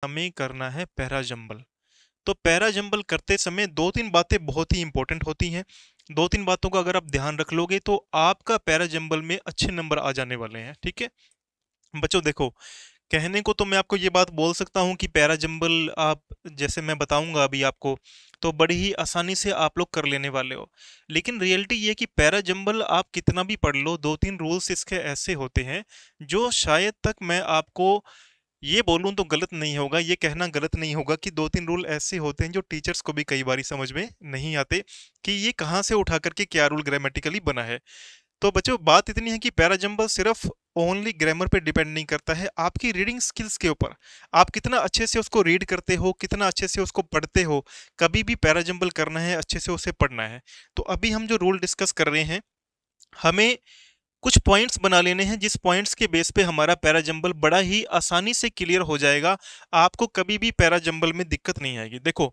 हमें करना है पैरा जंबल। तो पैरा जंबल करते समय दो तीन बातें बहुत ही इंपॉर्टेंट होती हैं। दो तीन बातों का अगर आप ध्यान रख लोगे तो आपका पैरा जंबल में अच्छे नंबर आ जाने वाले हैं। ठीक है बच्चों, देखो, कहने को तो मैं आपको ये बात बोल सकता हूँ कि पैरा जंबल आप, जैसे मैं बताऊंगा अभी आपको, तो बड़ी ही आसानी से आप लोग कर लेने वाले हो। लेकिन रियलिटी ये है कि पैरा जंबल आप कितना भी पढ़ लो, दो तीन रूल्स इसके ऐसे होते हैं जो शायद तक मैं आपको ये बोलूं तो गलत नहीं होगा, ये कहना गलत नहीं होगा कि दो तीन रूल ऐसे होते हैं जो टीचर्स को भी कई बारी समझ में नहीं आते कि ये कहाँ से उठा करके क्या रूल ग्रामेटिकली बना है। तो बच्चों, बात इतनी है कि पैरा जंबल सिर्फ ओनली ग्रामर पे डिपेंड नहीं करता है, आपकी रीडिंग स्किल्स के ऊपर। आप कितना अच्छे से उसको रीड करते हो, कितना अच्छे से उसको पढ़ते हो। कभी भी पैरा जंबल करना है, अच्छे से उसे पढ़ना है। तो अभी हम जो रूल डिस्कस कर रहे हैं, हमें कुछ पॉइंट्स बना लेने हैं जिस पॉइंट्स के बेस पे हमारा पैरा जंबल बड़ा ही आसानी से क्लियर हो जाएगा। आपको कभी भी पैरा जंबल में दिक्कत नहीं आएगी। देखो,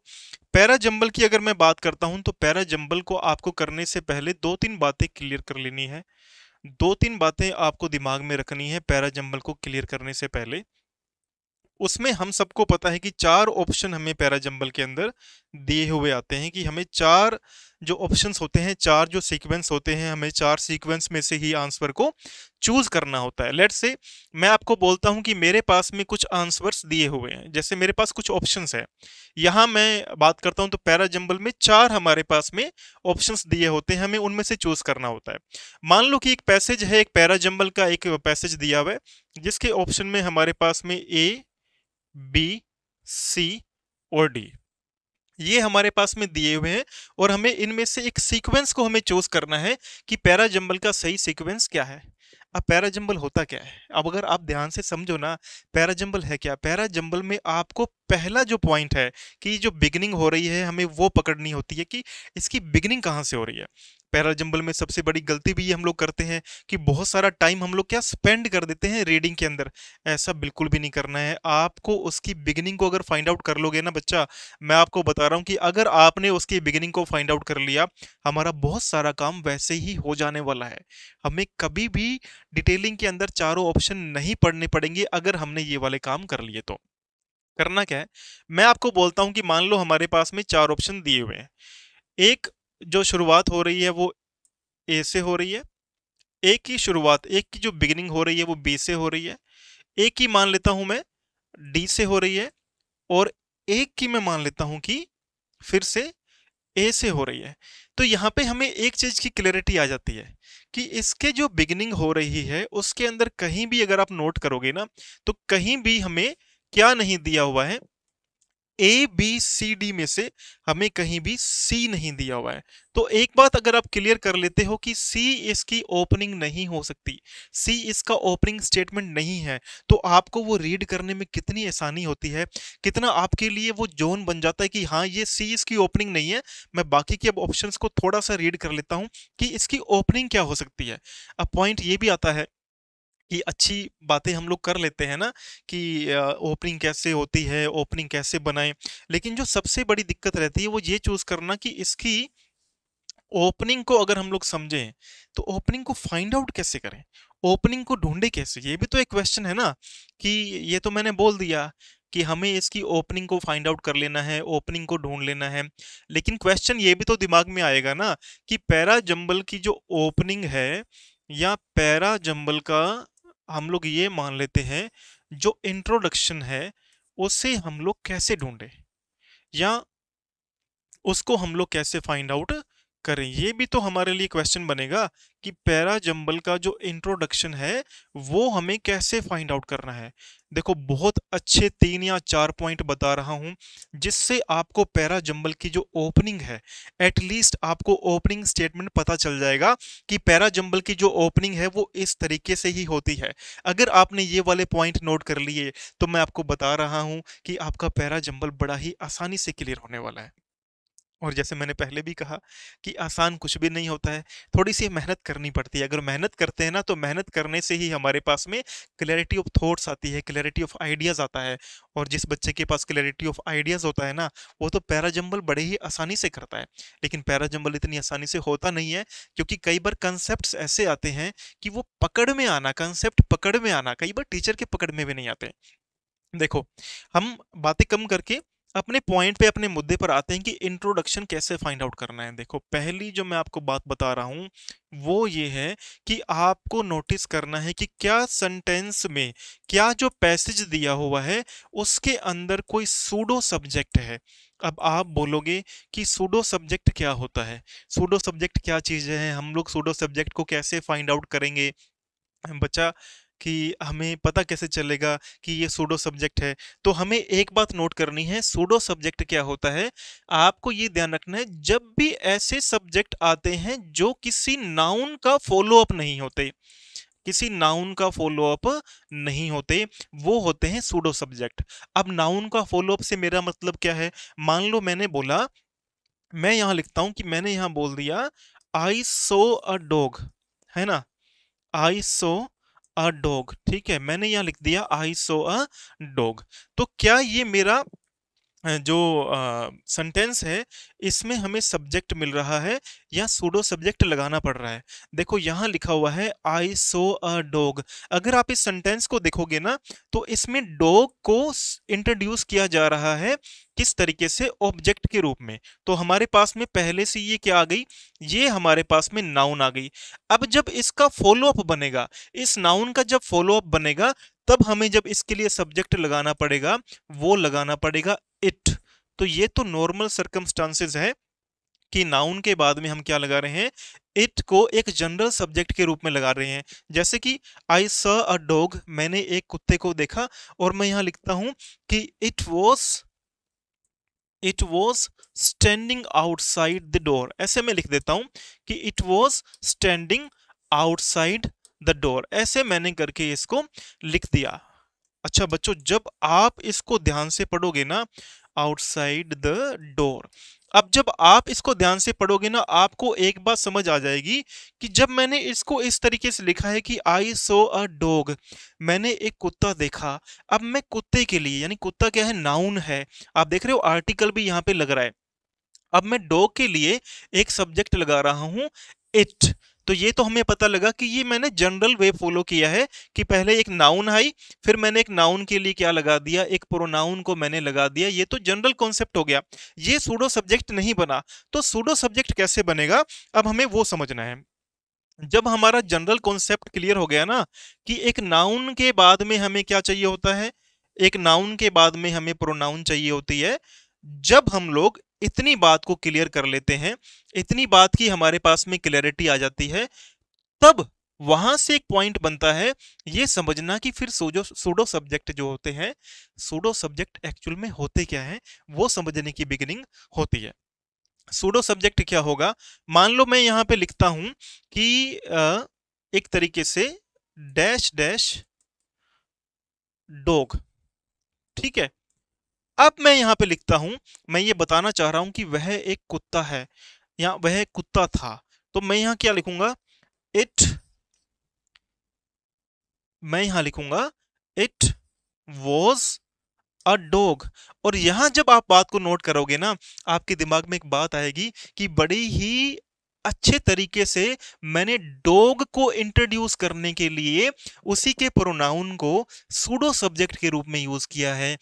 पैरा जंबल की अगर मैं बात करता हूं तो पैरा जंबल को आपको करने से पहले दो तीन बातें क्लियर कर लेनी है। दो तीन बातें आपको दिमाग में रखनी है पैरा जंबल को क्लियर करने से पहले। उसमें हम सबको पता है कि चार ऑप्शन हमें पैरा जंबल के अंदर दिए हुए आते हैं कि हमें चार जो ऑप्शंस होते हैं, चार जो सीक्वेंस होते हैं, हमें चार सीक्वेंस में से ही आंसर को चूज करना होता है। लेट्स से मैं आपको बोलता हूं कि मेरे पास में कुछ आंसर्स दिए हुए हैं, जैसे मेरे पास कुछ ऑप्शंस है। यहां मैं बात करता हूं तो पैरा जंबल में चार हमारे पास में ऑप्शंस दिए होते हैं, हमें उनमें से चूज करना होता है। मान लो कि एक पैसेज है, एक पैरा जंबल का एक पैसेज दिया हुआ है जिसके ऑप्शन में हमारे पास में ए, बी, सी और डी, ये हमारे पास में दिए हुए हैं। और हमें इनमें से एक सीक्वेंस को हमें चूज करना है कि पैरा जंबल का सही सीक्वेंस क्या है। अब पैरा जंबल होता क्या है, अब अगर आप ध्यान से समझो ना, पैरा जंबल है क्या। पैरा जंबल में आपको पहला जो पॉइंट है कि जो बिगिनिंग हो रही है, हमें वो पकड़नी होती है कि इसकी बिगिनिंग कहाँ से हो रही है। पैरा जंबल में सबसे बड़ी गलती भी ये हम लोग करते हैं कि बहुत सारा टाइम हम लोग क्या स्पेंड कर देते हैं रीडिंग के अंदर। ऐसा बिल्कुल भी नहीं करना है। आपको उसकी बिगिनिंग को अगर फाइंड आउट कर लोगे ना बच्चा, मैं आपको बता रहा हूं कि अगर आपने उसकी बिगिनिंग को फाइंड आउट कर लिया, हमारा बहुत सारा काम वैसे ही हो जाने वाला है। हमें कभी भी डिटेलिंग के अंदर चारों ऑप्शन नहीं पढ़ने पड़ेंगे अगर हमने ये वाले काम कर लिए तो। करना क्या है, मैं आपको बोलता हूं कि मान लो हमारे पास में चार ऑप्शन दिए हुए हैं। एक जो शुरुआत हो रही है वो ए से हो रही है, एक की शुरुआत, एक की जो बिगिनिंग हो रही है वो बी से हो रही है, एक की मान लेता हूं मैं डी से हो रही है, और एक की मैं मान लेता हूं कि फिर से ए से हो रही है। तो यहाँ पे हमें एक चीज की क्लैरिटी आ जाती है कि इसके जो बिगिनिंग हो रही है उसके अंदर कहीं भी अगर आप नोट करोगे ना, तो कहीं भी हमें क्या नहीं दिया हुआ है, ए बी सी डी में से हमें कहीं भी सी नहीं दिया हुआ है। तो एक बात अगर आप क्लियर कर लेते हो कि सी इसकी ओपनिंग नहीं हो सकती, सी इसका ओपनिंग स्टेटमेंट नहीं है, तो आपको वो रीड करने में कितनी आसानी होती है, कितना आपके लिए वो जोन बन जाता है कि हाँ ये सी इसकी ओपनिंग नहीं है। मैं बाकी के अब ऑप्शंस को थोड़ा सा रीड कर लेता हूं कि इसकी ओपनिंग क्या हो सकती है। अब पॉइंट ये भी आता है कि अच्छी बातें हम लोग कर लेते हैं ना कि ओपनिंग कैसे होती है, ओपनिंग कैसे बनाएं। लेकिन जो सबसे बड़ी दिक्कत रहती है वो ये चूज करना कि इसकी ओपनिंग को अगर हम लोग समझें तो ओपनिंग को फाइंड आउट कैसे करें, ओपनिंग को ढूंढे कैसे। ये भी तो एक क्वेश्चन है ना कि ये तो मैंने बोल दिया कि हमें इसकी ओपनिंग को फाइंड आउट कर लेना है, ओपनिंग को ढूंढ लेना है। लेकिन क्वेश्चन ये भी तो दिमाग में आएगा ना कि पैरा जंबल की जो ओपनिंग है या पैरा जंबल का हम लोग ये मान लेते हैं जो इंट्रोडक्शन है, उसे हम लोग कैसे ढूंढे या उसको हम लोग कैसे फाइंड आउट करें। ये भी तो हमारे लिए क्वेश्चन बनेगा कि पैरा जंबल का जो इंट्रोडक्शन है वो हमें कैसे फाइंड आउट करना है। देखो, बहुत अच्छे तीन या चार पॉइंट बता रहा हूं जिससे आपको पैरा जंबल की जो ओपनिंग है, एटलीस्ट आपको ओपनिंग स्टेटमेंट पता चल जाएगा कि पैरा जंबल की जो ओपनिंग है वो इस तरीके से ही होती है। अगर आपने ये वाले पॉइंट नोट कर लिए तो मैं आपको बता रहा हूं कि आपका पैरा जंबल बड़ा ही आसानी से क्लियर होने वाला है। और जैसे मैंने पहले भी कहा कि आसान कुछ भी नहीं होता है, थोड़ी सी मेहनत करनी पड़ती है। अगर मेहनत करते हैं ना तो मेहनत करने से ही हमारे पास में क्लैरिटी ऑफ थॉट्स आती है, क्लैरिटी ऑफ आइडियाज़ आता है। और जिस बच्चे के पास क्लैरिटी ऑफ आइडियाज़ होता है ना, वो तो पैराजंबल बड़े ही आसानी से करता है। लेकिन पैराजंबल इतनी आसानी से होता नहीं है क्योंकि कई बार कंसेप्ट ऐसे आते हैं कि वो पकड़ में आना, कंसेप्ट पकड़ में आना कई बार टीचर के पकड़ में भी नहीं आते। देखो, हम बातें कम करके अपने पॉइंट पे, अपने मुद्दे पर आते हैं कि इंट्रोडक्शन कैसे फाइंड आउट करना है। देखो, पहली जो मैं आपको बात बता रहा हूं वो ये है कि आपको नोटिस करना है कि क्या सेंटेंस में, क्या जो पैसेज दिया हुआ है उसके अंदर कोई सूडो सब्जेक्ट है। अब आप बोलोगे कि सूडो सब्जेक्ट क्या होता है, सूडो सब्जेक्ट क्या चीज़ है, हम लोग सूडो सब्जेक्ट को कैसे फाइंड आउट करेंगे बच्चा, कि हमें पता कैसे चलेगा कि ये सूडो सब्जेक्ट है। तो हमें एक बात नोट करनी है, सूडो सब्जेक्ट क्या होता है। आपको ये ध्यान रखना है, जब भी ऐसे सब्जेक्ट आते हैं जो किसी नाउन का फॉलो अप नहीं होते, किसी नाउन का फॉलो अप नहीं होते, वो होते हैं सूडो सब्जेक्ट। अब नाउन का फॉलो अप से मेरा मतलब क्या है। मान लो मैंने बोला, मैं यहां लिखता हूं कि मैंने यहां बोल दिया आई सो अ डॉग, है ना, आई सो अ डॉग, ठीक है, मैंने यहां लिख दिया आई सो अ डॉग। तो क्या ये मेरा जो सेंटेंस है इसमें हमें सब्जेक्ट मिल रहा है या सूडो सब्जेक्ट लगाना पड़ रहा है। देखो यहां लिखा हुआ है आई सो अ डॉग। अगर आप इस सेंटेंस को देखोगे ना तो इसमें डॉग को इंट्रोड्यूस किया जा रहा है, किस तरीके से, ऑब्जेक्ट के रूप में। तो हमारे पास में पहले से ये क्या आ गई, ये हमारे पास में नाउन आ गई। अब जब इसका फॉलो अप बनेगा, इस नाउन का जब फॉलो अप बनेगा, तब हमें जब इसके लिए सब्जेक्ट लगाना पड़ेगा, वो लगाना पड़ेगा इट। तो ये तो नॉर्मल सर्कमस्टांसेस है कि नाउन के बाद में हम क्या लगा रहे हैं, इट को एक जनरल सब्जेक्ट के रूप में लगा रहे हैं। जैसे कि आई सॉ अ डॉग, मैंने एक कुत्ते को देखा, और मैं यहां लिखता हूं कि it was standing outside the door. ऐसे मैं लिख देता हूं कि it was standing outside the door, ऐसे मैंने करके इसको लिख दिया। अच्छा बच्चों, जब आप इसको ध्यान से पढ़ोगे ना, आउटसाइड द डोर, अब जब आप इसको ध्यान से पढ़ोगे ना, आपको एक बात समझ आ जाएगी कि जब मैंने इसको इस तरीके से लिखा है कि आई सो अ डॉग, मैंने एक कुत्ता देखा। अब मैं कुत्ते के लिए, यानी कुत्ता क्या है, नाउन है, आप देख रहे हो आर्टिकल भी यहां पे लग रहा है। अब मैं डॉग के लिए एक सब्जेक्ट लगा रहा हूं इट। तो ये तो हमें पता लगा कि ये मैंने जनरल वे फॉलो किया है कि पहले एक नाउन आई, फिर मैंने एक नाउन के लिए क्या लगा दिया, एक प्रोनाउन को मैंने लगा दिया। ये तो जनरल कॉन्सेप्ट हो गया, ये सूडो सब्जेक्ट नहीं बना। तो सूडो सब्जेक्ट कैसे बनेगा, अब हमें वो समझना है। जब हमारा जनरल कॉन्सेप्ट क्लियर हो गया ना कि एक नाउन के बाद में हमें क्या चाहिए होता है, एक नाउन के बाद में हमें प्रोनाउन चाहिए होती है। जब हम लोग इतनी बात को क्लियर कर लेते हैं, इतनी बात की हमारे पास में क्लैरिटी आ जाती है, तब वहां से एक पॉइंट बनता है ये समझना कि फिर सूडो सूडो सब्जेक्ट जो होते हैं, सूडो सब्जेक्ट एक्चुअल में होते क्या हैं, वो समझने की बिगिनिंग होती है। सूडो सब्जेक्ट क्या होगा, मान लो मैं यहां पे लिखता हूं कि एक तरीके से डैश डैश डॉग, ठीक है। अब मैं यहां पे लिखता हूं, मैं ये बताना चाह रहा हूं कि वह एक कुत्ता है, या वह एक कुत्ता था। तो मैं यहां क्या लिखूंगा, इट, मैं यहां लिखूंगा इट वॉज अ डॉग। और यहां जब आप बात को नोट करोगे ना, आपके दिमाग में एक बात आएगी कि बड़ी ही अच्छे तरीके से मैंने डॉग को इंट्रोड्यूस करने के लिए उसी के प्रोनाउन को सूडो सब्जेक्ट के रूप में यूज किया है,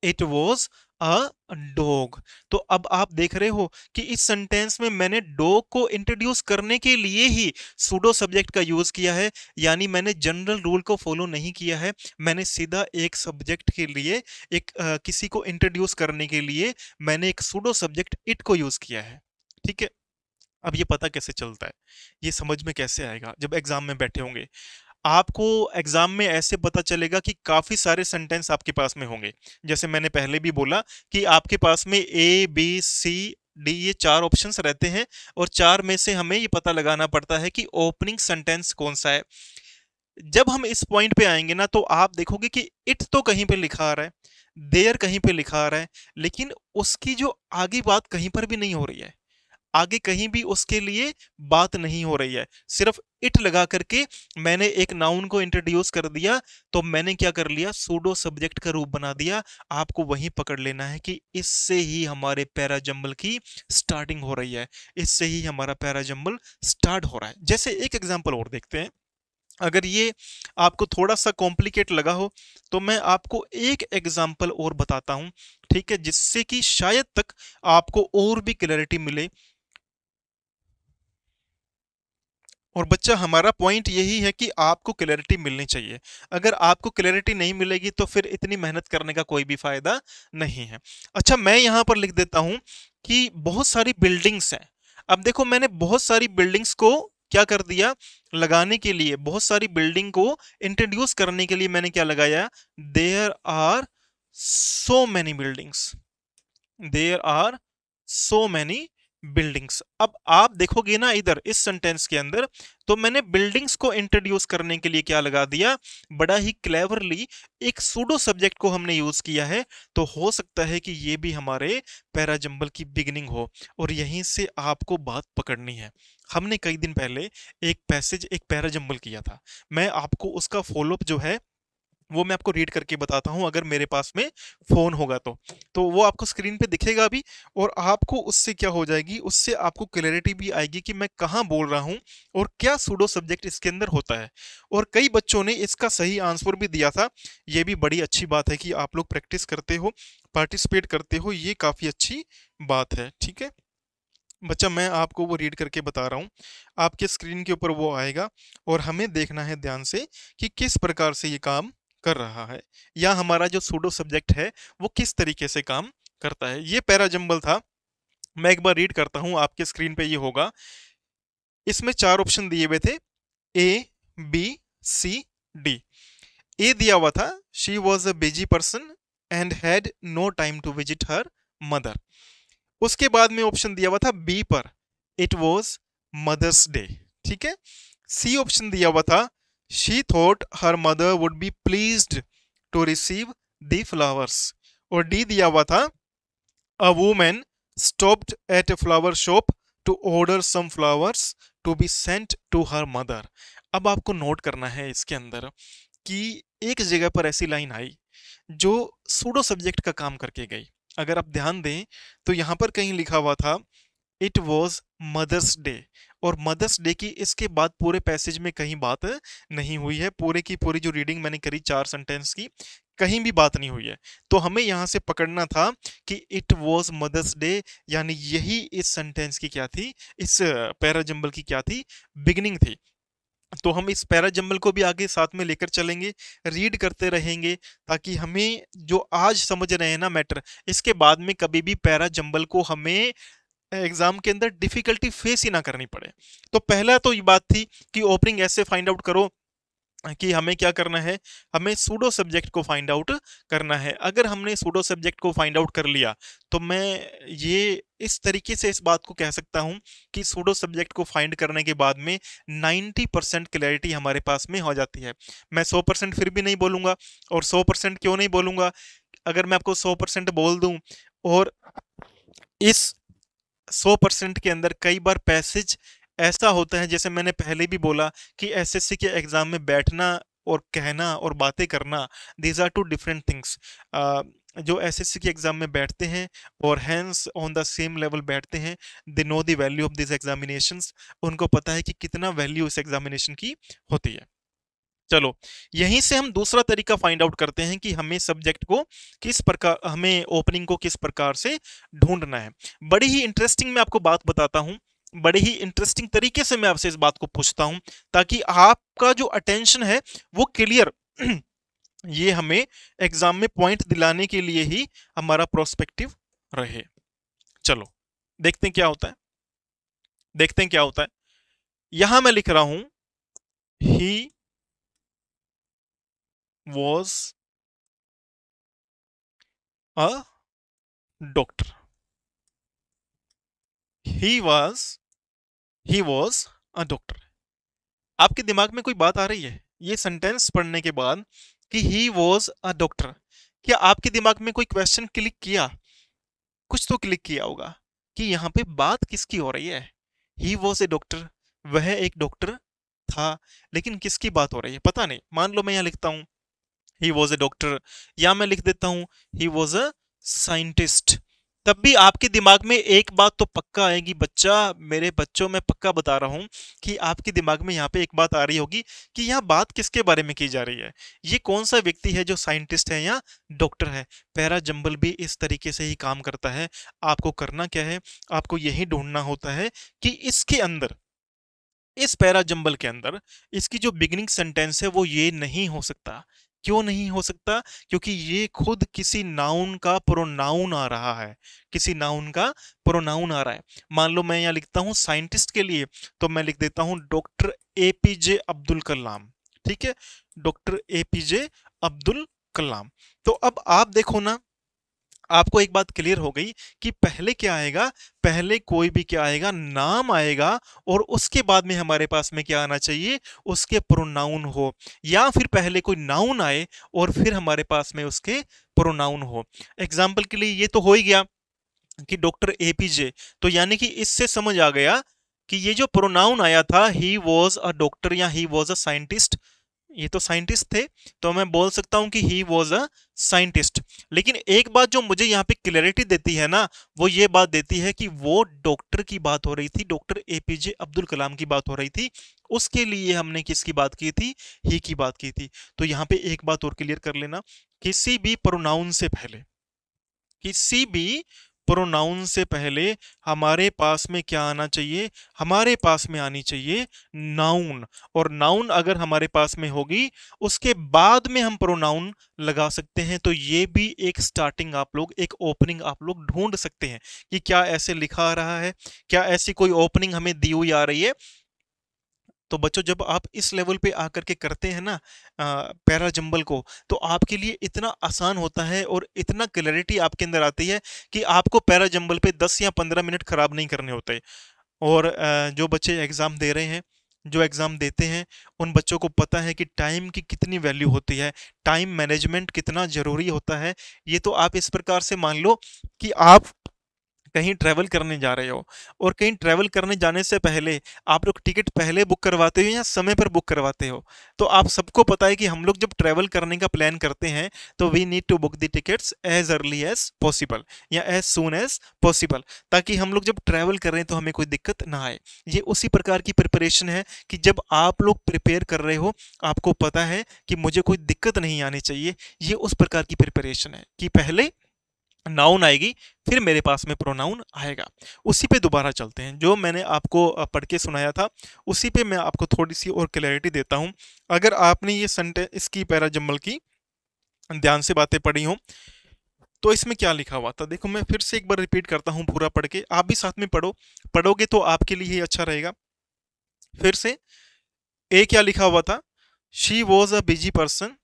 इट वॉज अ डॉग। तो अब आप देख रहे हो कि इस सेंटेंस में मैंने डॉग को इंट्रोड्यूस करने के लिए ही सूडो सब्जेक्ट का यूज किया है, यानी मैंने जनरल रूल को फॉलो नहीं किया है, मैंने सीधा एक सब्जेक्ट के लिए, एक किसी को इंट्रोड्यूस करने के लिए मैंने एक सूडो सब्जेक्ट इट को यूज किया है। ठीक है, अब ये पता कैसे चलता है, ये समझ में कैसे आएगा, जब एग्जाम में बैठे होंगे आपको एग्जाम में ऐसे पता चलेगा कि काफी सारे सेंटेंस आपके पास में होंगे। जैसे मैंने पहले भी बोला कि आपके पास में ए बी सी डी ये चार ऑप्शंस रहते हैं, और चार में से हमें ये पता लगाना पड़ता है कि ओपनिंग सेंटेंस कौन सा है। जब हम इस पॉइंट पे आएंगे ना तो आप देखोगे कि इट तो कहीं पे लिखा आ रहा है, देयर कहीं पे लिखा आ रहा है, लेकिन उसकी जो आगे बात कहीं पर भी नहीं हो रही है, आगे कहीं भी उसके लिए बात नहीं हो रही है, सिर्फ इट लगा करके मैंने एक नाउन को इंट्रोड्यूस कर दिया। तो मैंने क्या कर लिया, सूडो सब्जेक्ट का रूप बना दिया। आपको वहीं पकड़ लेना है कि इससे ही हमारे पैराजंबल की स्टार्टिंग हो रही है, इससे ही हमारा पैराजंबल स्टार्ट हो रहा है। जैसे एक एग्जांपल और देखते हैं, अगर ये आपको थोड़ा सा कॉम्प्लिकेट लगा हो तो मैं आपको एक एग्जांपल और बताता हूं, ठीक है, जिससे कि शायद तक आपको और भी क्लैरिटी मिले। और बच्चा हमारा पॉइंट यही है कि आपको क्लैरिटी मिलनी चाहिए। अगर आपको क्लैरिटी नहीं मिलेगी तो फिर इतनी मेहनत करने का कोई भी फायदा नहीं है। अच्छा, मैं यहां पर लिख देता हूं कि बहुत सारी बिल्डिंग्स हैं। अब देखो, मैंने बहुत सारी बिल्डिंग्स को क्या कर दिया, लगाने के लिए, बहुत सारी बिल्डिंग को इंट्रोड्यूस करने के लिए मैंने क्या लगाया, there are so many buildings, there are so many buildings. अब आप देखोगे ना इधर इस सेंटेंस के अंदर, तो मैंने बिल्डिंग्स को इंट्रोड्यूस करने के लिए क्या लगा दिया, बड़ा ही क्लेवरली एक सूडो सब्जेक्ट को हमने यूज किया है। तो हो सकता है कि ये भी हमारे पैराजंबल की बिगिनिंग हो और यहीं से आपको बात पकड़नी है। हमने कई दिन पहले एक पैसेज, एक पैराजंबल किया था। मैं आपको उसका फॉलोअप जो है वो मैं आपको रीड करके बताता हूं, अगर मेरे पास में फोन होगा तो वो आपको स्क्रीन पे दिखेगा भी। और आपको उससे क्या हो जाएगी, उससे आपको क्लैरिटी भी आएगी कि मैं कहाँ बोल रहा हूँ और क्या सूडो सब्जेक्ट इसके अंदर होता है। और कई बच्चों ने इसका सही आंसर भी दिया था। ये भी बड़ी अच्छी बात है कि आप लोग प्रैक्टिस करते हो, पार्टिसिपेट करते हो, ये काफी अच्छी बात है। ठीक है बच्चा, मैं आपको वो रीड करके बता रहा हूँ, आपके स्क्रीन के ऊपर वो आएगा और हमें देखना है ध्यान से कि किस प्रकार से ये काम कर रहा है, या हमारा जो सूडो सब्जेक्ट है वो किस तरीके से काम करता है। ये पैराजंबल था। मैं एक बार रीड करता हूँ, आपके स्क्रीन पे ये होगा। इसमें चार ऑप्शन दिए हुए थे, ए, बी, सी, डी। ए दिया हुआ था, she was a busy person and had no time to visit her mother. उसके बाद में ऑप्शन दिया हुआ था बी पर, इट वॉज मदर्स डे। ठीक है। सी ऑप्शन दिया हुआ था, she thought her mother would be pleased to receive the flowers. और डी दिया हुआ था, a woman stopped at a flower shop to order some flowers to be sent to her mother. अब आपको note करना है इसके अंदर कि एक जगह पर ऐसी लाइन आई जो सूडो सब्जेक्ट का काम करके गई। अगर आप ध्यान दें तो यहां पर कहीं लिखा हुआ था इट वॉज मदर्स डे, और मदर्स डे की इसके बाद पूरे पैसेज में कहीं बात नहीं हुई है। पूरे की पूरी जो रीडिंग मैंने करी चार सेंटेंस की, कहीं भी बात नहीं हुई है। तो हमें यहां से पकड़ना था कि इट वॉज मदर्स डे, यानी यही इस सेंटेंस की क्या थी, इस पैराजंबल की क्या थी, बिगिनिंग थी। तो हम इस पैराजंबल को भी आगे साथ में लेकर चलेंगे, रीड करते रहेंगे, ताकि हमें जो आज समझ रहे हैं ना मैटर, इसके बाद में कभी भी पैराजंबल को हमें एग्जाम के अंदर डिफिकल्टी फेस ही ना करनी पड़े। तो पहला तो ये बात थी कि ओपनिंग ऐसे फाइंड आउट करो कि हमें क्या करना है, हमें सूडो सब्जेक्ट को फाइंड आउट करना है। अगर हमने सूडो सब्जेक्ट को फाइंड आउट कर लिया तो मैं ये इस तरीके से इस बात को कह सकता हूं कि सूडो सब्जेक्ट को फाइंड करने के बाद में 90% क्लैरिटी हमारे पास में हो जाती है। मैं 100% फिर भी नहीं बोलूंगा। और 100% क्यों नहीं बोलूंगा, अगर मैं आपको 100% बोल दूं और इस 100% के अंदर कई बार पैसेज ऐसा होता है, जैसे मैंने पहले भी बोला कि एसएससी के एग्जाम में बैठना और कहना और बातें करना, these are two different things. जो एसएससी के एग्जाम में बैठते हैं और hence on the same level बैठते हैं, they know the value of this examinations. उनको पता है कि कितना वैल्यू इस एग्जामिनेशन की होती है। चलो, यहीं से हम दूसरा तरीका फाइंड आउट करते हैं कि हमें सब्जेक्ट को किस प्रकार, हमें ओपनिंग को किस प्रकार से ढूंढना है। बड़ी ही इंटरेस्टिंग मैं आपको बात बताता हूं, बड़े ही इंटरेस्टिंग तरीके से मैं आपसे इस बात को पूछता हूं, ताकि आपका जो अटेंशन है वो क्लियर ये हमें एग्जाम में पॉइंट दिलाने के लिए ही हमारा प्रोस्पेक्टिव रहे। चलो देखते हैं क्या होता है, देखते हैं क्या होता है। यहां मैं लिख रहा हूं, he was a doctor. He was he was a doctor. आपके दिमाग में कोई बात आ रही है ये सेंटेंस पढ़ने के बाद कि ही वॉज अ डॉक्टर? क्या आपके दिमाग में कोई क्वेश्चन क्लिक किया? कुछ तो क्लिक किया होगा कि यहाँ पे बात किसकी हो रही है। ही वॉज ए डॉक्टर, वह एक डॉक्टर था, लेकिन किसकी बात हो रही है पता नहीं। मान लो मैं यहाँ लिखता हूँ ही वॉज ए डॉक्टर, या मैं लिख देता हूँ ही वॉज अ साइंटिस्ट, तब भी आपके दिमाग में एक बात तो पक्का आएगी बच्चा, मेरे बच्चों मैं पक्का बता रहा हूं कि आपके दिमाग में यहाँ पे एक बात आ रही होगी कि यहाँ बात किसके बारे में की जा रही है, ये कौन सा व्यक्ति है जो साइंटिस्ट है या डॉक्टर है। पैरा जंबल भी इस तरीके से ही काम करता है। आपको करना क्या है, आपको यही ढूंढना होता है कि इसके अंदर, इस पैरा जंबल के अंदर इसकी जो बिगिनिंग सेंटेंस है वो ये नहीं हो सकता। क्यों नहीं हो सकता? क्योंकि ये खुद किसी नाउन का प्रोनाउन आ रहा है, किसी नाउन का प्रोनाउन आ रहा है। मान लो मैं यहाँ लिखता हूँ साइंटिस्ट के लिए, तो मैं लिख देता हूँ डॉक्टर एपीजे अब्दुल कलाम। ठीक है, डॉक्टर एपीजे अब्दुल कलाम। तो अब आप देखो ना, आपको एक बात क्लियर हो गई कि पहले क्या आएगा, पहले कोई भी क्या आएगा, नाम आएगा, और उसके बाद में हमारे पास में क्या आना चाहिए, उसके प्रोनाउन हो, या फिर पहले कोई नाउन आए और फिर हमारे पास में उसके प्रोनाउन हो। एग्जाम्पल के लिए ये तो हो ही गया कि डॉक्टर एपीजे, तो यानी कि इससे समझ आ गया कि ये जो प्रोनाउन आया था ही वॉज अ डॉक्टर या ही वॉज अ साइंटिस्ट, ये तो साइंटिस्ट थे, तो मैं बोल सकता हूं कि ही वॉज अ साइंटिस्ट। लेकिन एक बात जो मुझे यहाँ पे क्लैरिटी देती है ना, वो ये बात देती है कि वो डॉक्टर की बात हो रही थी, डॉक्टर एपीजे अब्दुल कलाम की बात हो रही थी, उसके लिए हमने किसकी बात की थी, ही की बात की थी। तो यहाँ पे एक बात और क्लियर कर लेना, किसी भी प्रोनाउन से पहले, किसी भी प्रोनाउन से पहले हमारे पास में क्या आना चाहिए, हमारे पास में आनी चाहिए नाउन। और नाउन अगर हमारे पास में होगी, उसके बाद में हम प्रोनाउन लगा सकते हैं। तो ये भी एक स्टार्टिंग आप लोग, एक ओपनिंग आप लोग ढूंढ सकते हैं कि क्या ऐसे लिखा आ रहा है, क्या ऐसी कोई ओपनिंग हमें दी हुई आ रही है। तो बच्चों जब आप इस लेवल पे आकर के करते हैं ना पैरा जंबल को, तो आपके लिए इतना आसान होता है और इतना क्लैरिटी आपके अंदर आती है कि आपको पैरा जंबल पे 10 या 15 मिनट खराब नहीं करने होते। और जो बच्चे एग्जाम दे रहे हैं, जो एग्जाम देते हैं, उन बच्चों को पता है कि टाइम की कितनी वैल्यू होती है, टाइम मैनेजमेंट कितना जरूरी होता है। ये तो आप इस प्रकार से मान लो कि आप कहीं ट्रैवल करने जा रहे हो, और कहीं ट्रैवल करने जाने से पहले आप लोग टिकट पहले बुक करवाते हो या समय पर बुक करवाते हो। तो आप सबको पता है कि हम लोग जब ट्रैवल करने का प्लान करते हैं तो we need to book the tickets as early as possible या एज सून एज पॉसिबल, ताकि हम लोग जब ट्रैवल कर रहे हैं तो हमें कोई दिक्कत ना आए। ये उसी प्रकार की प्रिपरेशन है कि जब आप लोग प्रिपेयर कर रहे हो, आपको पता है कि मुझे कोई दिक्कत नहीं आनी चाहिए। ये उस प्रकार की प्रिपरेशन है कि पहले नाउन आएगी, फिर मेरे पास में प्रोनाउन आएगा। उसी पे दोबारा चलते हैं, जो मैंने आपको पढ़ के सुनाया था उसी पे मैं आपको थोड़ी सी और क्लैरिटी देता हूं। अगर आपने ये सेंटेंस, इसकी पैरा जंबल की ध्यान से बातें पढ़ी हो, तो इसमें क्या लिखा हुआ था देखो, मैं फिर से एक बार रिपीट करता हूं पूरा पढ़ के, आप भी साथ में पढ़ो, पढ़ोगे तो आपके लिए ही अच्छा रहेगा। फिर से, ए क्या लिखा हुआ था, she was a busy person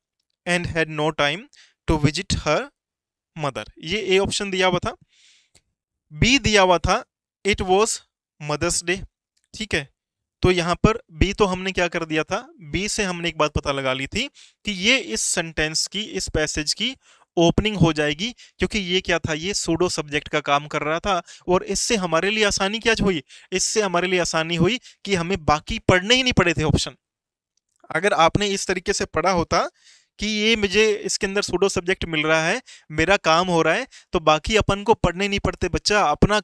and had no time to visit her mother, ये ए ऑप्शन दिया हुआ था। बी दिया हुआ था, इट वॉज मदर्स डे। ठीक है, तो यहां पर बी तो हमने क्या कर दिया था, बी से हमने एक बात पता लगा ली थी कि ये इस सेंटेंस की, इस पैसेज की ओपनिंग हो जाएगी, क्योंकि ये क्या था, ये सूडो सब्जेक्ट का काम कर रहा था। और इससे हमारे लिए आसानी क्या हुई, इससे हमारे लिए आसानी हुई कि हमें बाकी पढ़ने ही नहीं पड़े थे ऑप्शन। अगर आपने इस तरीके से पढ़ा होता कि ये मुझे इसके अंदर सूडो सब्जेक्ट मिल रहा है, मेरा काम हो रहा है, तो बाकी अपन को पढ़ने नहीं पड़ते बच्चा, अपना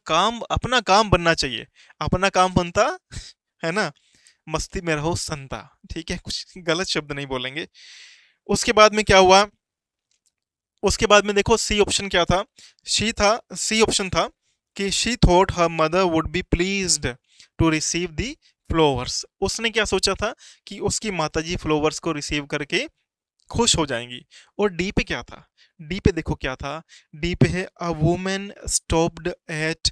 काम बनना चाहिए, अपना काम बनता है ना, मस्ती में रहो संता। ठीक है, कुछ गलत शब्द नहीं बोलेंगे। उसके बाद में क्या हुआ, उसके बाद में देखो सी ऑप्शन क्या था, सी ऑप्शन था कि she thought her mother would be pleased to receive the flowers. उसने क्या सोचा था कि उसकी माताजी फ्लावर्स को रिसीव करके खुश हो जाएंगी। और डी पे क्या था, डी पे देखो क्या था, डी पे है a woman stopped at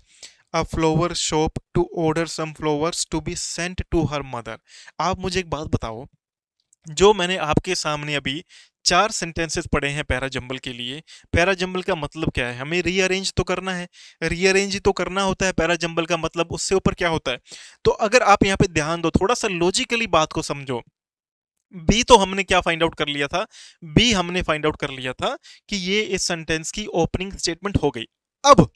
a flower shop to order some flowers to be sent to her mother. आप मुझे एक बात बताओ, जो मैंने आपके सामने अभी 4 सेंटेंसेस पढ़े हैं पैरा जंबल के लिए, पैरा जंबल का मतलब क्या है, हमें रीअरेंज तो करना है, रीअरेंज ही तो करना होता है पैरा जंबल का मतलब, उससे ऊपर क्या होता है। तो अगर आप यहाँ पे ध्यान दो, थोड़ा सा लॉजिकली बात को समझो, बी तो हमने क्या फाइंड आउट कर लिया था, बी हमने फाइंड आउट कर लिया था कि ये इस सेंटेंस की ओपनिंग स्टेटमेंट हो गई। अब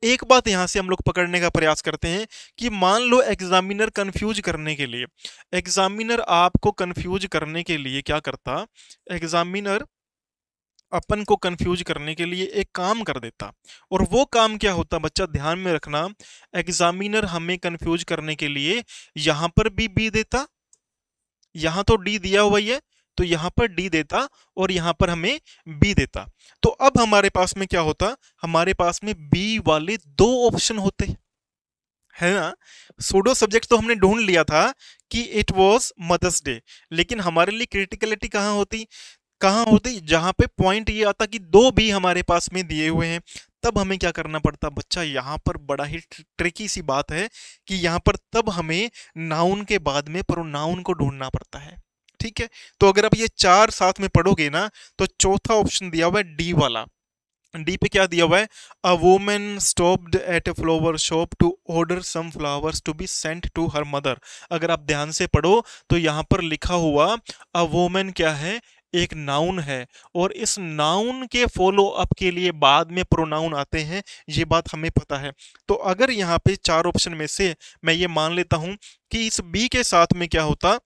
एक बात यहां से हम लोग पकड़ने का प्रयास करते हैं कि मान लो एग्जामिनर कंफ्यूज करने के लिए, एग्जामिनर आपको कंफ्यूज करने के लिए क्या करता, एग्जामिनर अपन को कंफ्यूज करने के लिए एक काम कर देता। और वो काम क्या होता बच्चा, ध्यान में रखना, एग्जामिनर हमें कंफ्यूज करने के लिए यहां पर भी बी देता, यहां तो डी दिया हुआ ही है तो यहां पर डी देता, और यहां पर हमें बी देता। तो अब हमारे पास में क्या होता, हमारे पास में बी वाले दो ऑप्शन होते, है ना। सूडो सब्जेक्ट तो हमने ढूंढ लिया था कि इट वाज मदर्स डे, लेकिन हमारे लिए क्रिटिकलिटी कहाँ होती, जहां पे पॉइंट ये आता कि दो भी हमारे पास में दिए हुए हैं। तब हमें क्या करना पड़ता बच्चा, यहाँ पर बड़ा ही ट्रिकी सी बात है कि यहाँ पर तब हमें नाउन के बाद में प्रोनाउन को ढूंढना पड़ता है। ठीक है, तो अगर आप ये चार साथ में पढ़ोगे ना, तो चौथा ऑप्शन दिया हुआ है डी वाला। डी पे क्या दिया हुआ है, a woman stopped at a flower shop to order some flowers to be sent to her mother. अगर आप ध्यान से पढ़ो तो यहाँ पर लिखा हुआ अ वुमन क्या है, एक नाउन है, और इस नाउन के फॉलो अप के लिए बाद में प्रोनाउन आते हैं, ये बात हमें पता है। तो अगर यहाँ पे चार ऑप्शन में से मैं ये मान लेता हूं कि इस बी के साथ में क्या होता,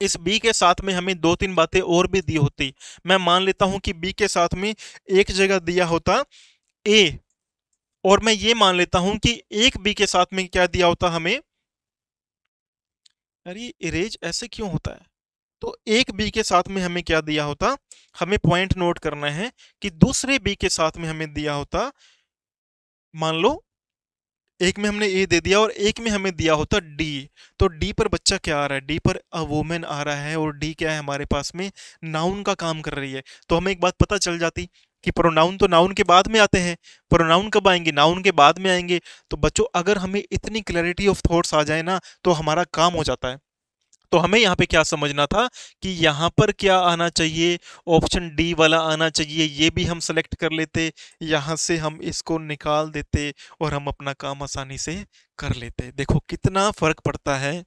इस बी के साथ में हमें दो तीन बातें और भी दी होती। मैं मान लेता हूं कि बी के साथ में एक जगह दिया होता ए, और मैं ये मान लेता हूं कि एक बी के साथ में क्या दिया होता हमें, अरे इरेज ऐसे क्यों होता है, तो एक बी के साथ में हमें क्या दिया होता, हमें पॉइंट नोट करना है कि दूसरे बी के साथ में हमें दिया होता, मान लो एक में हमने ए दे दिया और एक में हमें दिया होता डी। तो डी पर बच्चा क्या आ रहा है, डी पर अ वुमेन आ रहा है, और डी क्या है हमारे पास में, नाउन का काम कर रही है। तो हमें एक बात पता चल जाती कि प्रोनाउन तो नाउन के बाद में आते हैं, प्रोनाउन कब आएंगे, नाउन के बाद में आएंगे। तो बच्चों अगर हमें इतनी क्लैरिटी ऑफ थॉट्स आ जाए ना, तो हमारा काम हो जाता है। तो हमें यहाँ पे क्या समझना था कि यहाँ पर क्या आना चाहिए, ऑप्शन डी वाला आना चाहिए, ये भी हम सेलेक्ट कर लेते, यहाँ से हम इसको निकाल देते और हम अपना काम आसानी से कर लेते। देखो कितना फर्क पड़ता है,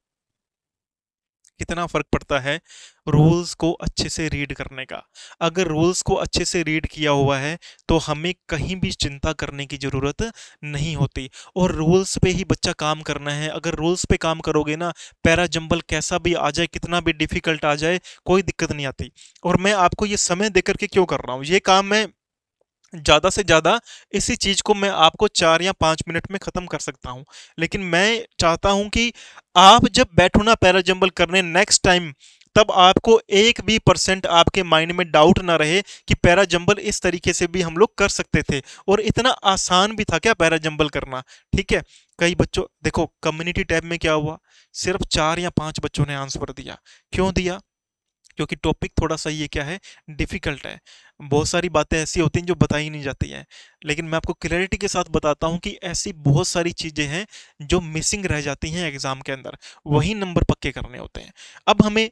कितना फर्क पड़ता है रूल्स को अच्छे से रीड करने का। अगर रूल्स को अच्छे से रीड किया हुआ है तो हमें कहीं भी चिंता करने की जरूरत नहीं होती, और रूल्स पे ही बच्चा काम करना है। अगर रूल्स पे काम करोगे ना, पैरा जंबल कैसा भी आ जाए, कितना भी डिफिकल्ट आ जाए, कोई दिक्कत नहीं आती। और मैं आपको ये समय देकर के क्यों कर रहा हूँ, ये काम मैं ज्यादा से ज्यादा इसी चीज को मैं आपको 4 या 5 मिनट में खत्म कर सकता हूं, लेकिन मैं चाहता हूं कि आप जब बैठो ना पैरा जंबल करने नेक्स्ट टाइम, तब आपको एक भी परसेंट आपके माइंड में डाउट ना रहे कि पैरा जंबल इस तरीके से भी हम लोग कर सकते थे, और इतना आसान भी था क्या पैरा जंबल करना। ठीक है, कई बच्चों देखो कम्युनिटी टैब में क्या हुआ, सिर्फ 4 या 5 बच्चों ने आंसर दिया। क्यों दिया, क्योंकि टॉपिक थोड़ा सा ये क्या है, डिफिकल्ट है। बहुत सारी बातें ऐसी होती हैं जो बताई नहीं जाती हैं, लेकिन मैं आपको क्लैरिटी के साथ बताता हूँ कि ऐसी बहुत सारी चीजें हैं जो मिसिंग रह जाती हैं एग्जाम के अंदर, वही नंबर पक्के करने होते हैं। अब हमें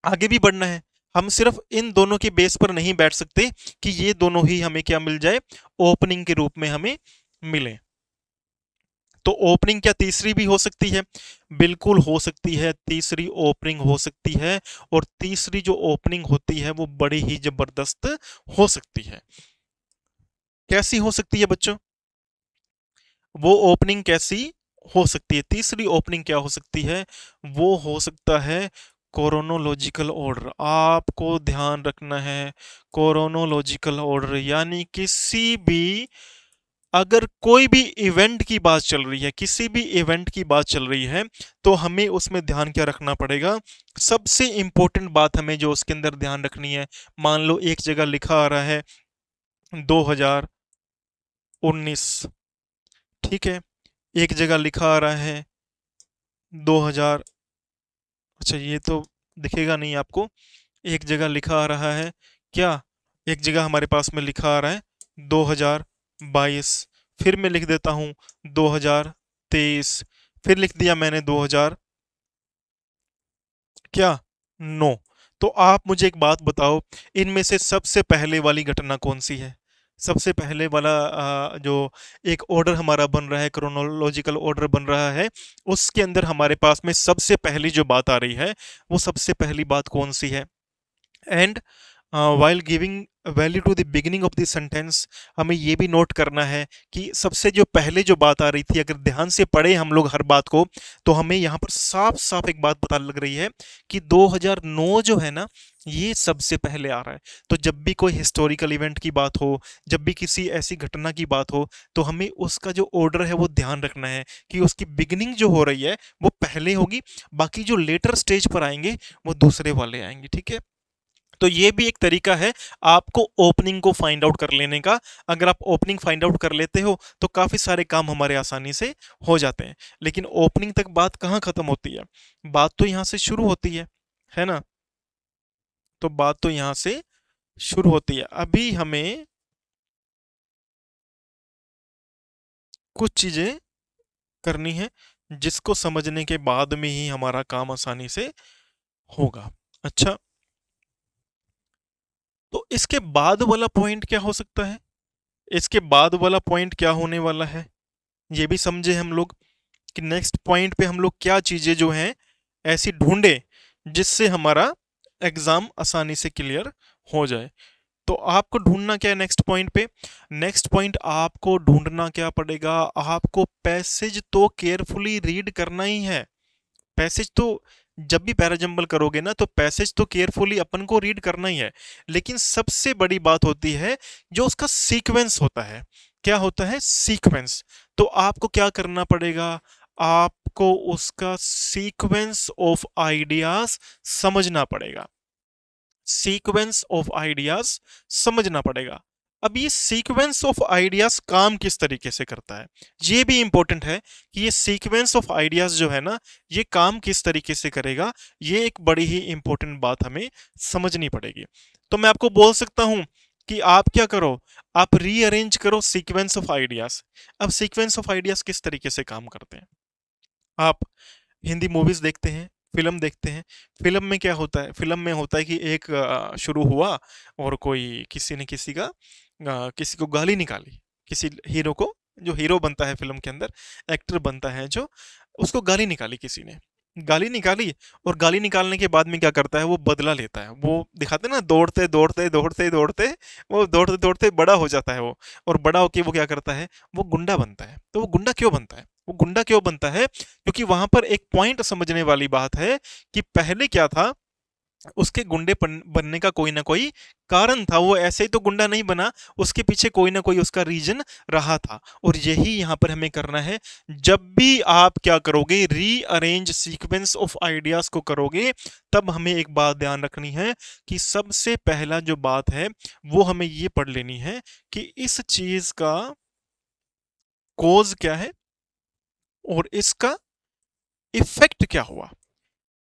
आगे भी बढ़ना है, हम सिर्फ इन दोनों के बेस पर नहीं बैठ सकते कि ये दोनों ही हमें क्या मिल जाए, ओपनिंग के रूप में हमें मिले। तो ओपनिंग क्या तीसरी भी हो सकती है, बिल्कुल हो सकती है, तीसरी ओपनिंग हो सकती है, और तीसरी जो ओपनिंग होती है वो बड़ी ही जबरदस्त हो सकती है। कैसी हो सकती है बच्चों, वो ओपनिंग कैसी हो सकती है, तीसरी ओपनिंग क्या हो सकती है, वो हो सकता है क्रोनोलॉजिकल ऑर्डर। आपको ध्यान रखना है, क्रोनोलॉजिकल ऑर्डर यानी किसी भी, अगर कोई भी इवेंट की बात चल रही है, किसी भी इवेंट की बात चल रही है, तो हमें उसमें ध्यान क्या रखना पड़ेगा, सबसे इंपॉर्टेंट बात हमें जो उसके अंदर ध्यान रखनी है, मान लो एक जगह लिखा आ रहा है 2019, ठीक है, एक जगह लिखा आ रहा है 2000, अच्छा ये तो दिखेगा नहीं आपको, एक जगह लिखा आ रहा है क्या, एक जगह हमारे पास में लिखा आ रहा है 2022, फिर मैं लिख देता हूं 2023, फिर लिख दिया मैंने 2000 क्या, 9। तो आप मुझे एक बात बताओ, इनमें से सबसे पहले वाली घटना कौन सी है, सबसे पहले वाला जो एक ऑर्डर हमारा बन रहा है, क्रोनोलॉजिकल ऑर्डर बन रहा है, उसके अंदर हमारे पास में सबसे पहली जो बात आ रही है, वो सबसे पहली बात कौन सी है, and while giving value to the beginning of the sentence, हमें ये भी नोट करना है कि सबसे जो पहले जो बात आ रही थी, अगर ध्यान से पढ़े हम लोग हर बात को, तो हमें यहाँ पर साफ साफ एक बात पता लग रही है कि 2009 जो है ना, ये सबसे पहले आ रहा है। तो जब भी कोई हिस्टोरिकल इवेंट की बात हो, जब भी किसी ऐसी घटना की बात हो, तो हमें उसका जो ऑर्डर है वो ध्यान रखना है कि उसकी बिगिनिंग जो हो रही है वो पहले होगी, बाकी जो लेटर स्टेज पर आएंगे वो दूसरे वाले आएंगे। ठीक है, तो ये भी एक तरीका है आपको ओपनिंग को फाइंड आउट कर लेने का। अगर आप ओपनिंग फाइंड आउट कर लेते हो तो काफी सारे काम हमारे आसानी से हो जाते हैं। लेकिन ओपनिंग तक बात कहाँ खत्म होती है, बात तो यहां से शुरू होती है ना। तो बात तो यहां से शुरू होती है। अभी हमें कुछ चीजें करनी है जिसको समझने के बाद में ही हमारा काम आसानी से होगा। अच्छा, तो इसके बाद वाला पॉइंट क्या हो सकता है, इसके बाद वाला पॉइंट क्या होने वाला है, ये भी समझे हम लोग कि नेक्स्ट पॉइंट पे हम लोग क्या चीजें जो हैं ऐसी ढूंढे जिससे हमारा एग्जाम आसानी से क्लियर हो जाए। तो आपको ढूंढना क्या है नेक्स्ट पॉइंट पे, नेक्स्ट पॉइंट आपको ढूंढना क्या पड़ेगा, आपको पैसेज तो केयरफुली रीड करना ही है। पैसेज तो जब भी पैराजंबल करोगे ना, तो पैसेज तो केयरफुली अपन को रीड करना ही है। लेकिन सबसे बड़ी बात होती है जो उसका सीक्वेंस होता है। क्या होता है, सीक्वेंस। तो आपको क्या करना पड़ेगा, आपको उसका सीक्वेंस ऑफ आइडियाज समझना पड़ेगा, सीक्वेंस ऑफ आइडियाज समझना पड़ेगा। अब ये सीक्वेंस ऑफ आइडियाज काम किस तरीके से करता है, ये भी इंपॉर्टेंट है कि ये सीक्वेंस ऑफ आइडियाज जो है ना, ये काम किस तरीके से करेगा, ये एक बड़ी ही इंपॉर्टेंट बात हमें समझनी पड़ेगी। तो मैं आपको बोल सकता हूं कि आप क्या करो, आप रीअरेंज करो सीक्वेंस ऑफ आइडियाज। अब सीक्वेंस ऑफ आइडियाज किस तरीके से काम करते हैं, आप हिंदी मूवीज देखते हैं, फिल्म देखते हैं। फिल्म में क्या होता है, फिल्म में होता है कि एक शुरू हुआ और कोई किसी ने किसी का किसी को गाली निकाली, किसी हीरो को, जो हीरो बनता है फिल्म के अंदर, एक्टर बनता है जो, उसको गाली निकाली किसी ने, गाली निकाली। और गाली निकालने के बाद में क्या करता है, वो बदला लेता है। वो दिखाते हैं ना, दौड़ते दौड़ते दौड़ते दौड़ते, वो दौड़ते दौड़ते बड़ा हो जाता है वो, और बड़ा होके वो क्या करता है, वो गुंडा बनता है। तो वो गुंडा क्यों बनता है, वो गुंडा क्यों बनता है, क्योंकि वहां पर एक पॉइंट समझने वाली बात है कि पहले क्या था, उसके गुंडे बनने का कोई ना कोई कारण था। वो ऐसे ही तो गुंडा नहीं बना, उसके पीछे कोई ना कोई उसका रीजन रहा था। और यही यहां पर हमें करना है। जब भी आप क्या करोगे, रीअरेंज सीक्वेंस ऑफ आइडियाज को करोगे, तब हमें एक बात ध्यान रखनी है कि सबसे पहला जो बात है वो हमें ये पढ़ लेनी है कि इस चीज का कोज क्या है और इसका इफेक्ट क्या हुआ।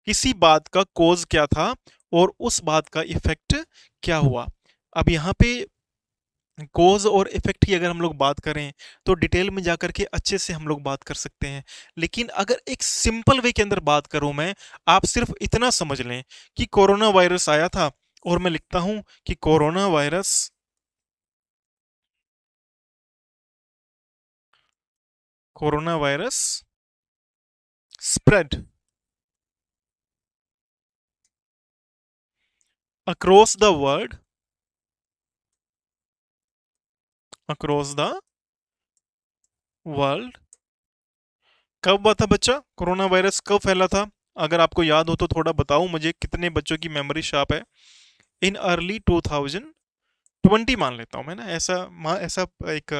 किसी बात का कोज क्या था और उस बात का इफेक्ट क्या हुआ। अब यहाँ पे कोज और इफेक्ट की अगर हम लोग बात करें तो डिटेल में जाकर के अच्छे से हम लोग बात कर सकते हैं। लेकिन अगर एक सिंपल वे के अंदर बात करूं मैं, आप सिर्फ इतना समझ लें कि कोरोना वायरस आया था, और मैं लिखता हूं कि corona virus spread across the world, across the world। कब हुआ था बच्चा, कोरोना वायरस कब फैला था, अगर आपको याद हो तो थोड़ा बताओ मुझे, कितने बच्चों की मेमोरी शार्प है। इन अर्ली 2020 मान लेता हूं मैं ना, ऐसा एक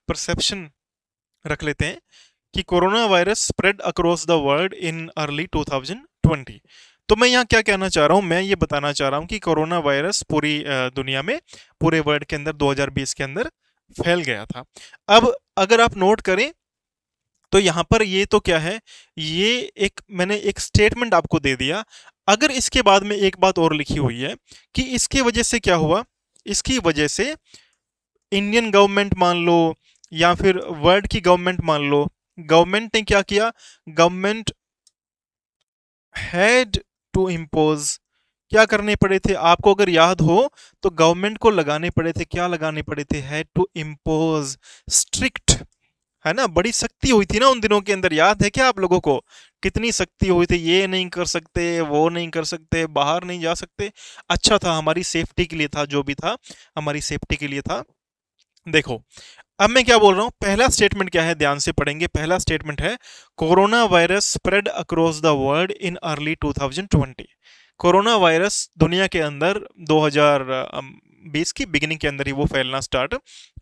परसेप्शन रख लेते हैं कि corona virus spread across the world in early 2020। तो मैं यहाँ क्या कहना चाह रहा हूँ, मैं ये बताना चाह रहा हूँ कि कोरोना वायरस पूरी दुनिया में, पूरे वर्ल्ड के अंदर 2020 के अंदर फैल गया था। अब अगर आप नोट करें तो यहां पर ये तो क्या है, ये एक मैंने एक स्टेटमेंट आपको दे दिया। अगर इसके बाद में एक बात और लिखी हुई है कि इसकी वजह से क्या हुआ, इसकी वजह से इंडियन गवर्नमेंट मान लो या फिर वर्ल्ड की गवर्नमेंट मान लो, गवर्नमेंट ने क्या किया, गवर्नमेंट हैड टू इम्पोज, क्या करने पड़े थे आपको अगर याद हो, तो गवर्नमेंट को लगाने पड़े थे, क्या लगाने पड़े थे, हैड टू इम्पोज स्ट्रिक्ट, है ना, बड़ी सख्ती हुई थी ना उन दिनों के अंदर, याद है क्या आप लोगों को? कितनी सख्ती हुई थी, ये नहीं कर सकते, वो नहीं कर सकते, बाहर नहीं जा सकते। अच्छा था, हमारी सेफ्टी के लिए था, जो भी था हमारी सेफ्टी के लिए था। देखो, अब मैं क्या बोल रहा हूं, पहला स्टेटमेंट क्या है, ध्यान से पढ़ेंगे। पहला स्टेटमेंट है, corona virus spread across the world in early 2020। Corona virus दुनिया के अंदर 2020 की बिगिनिंग के अंदर ही वो फैलना स्टार्ट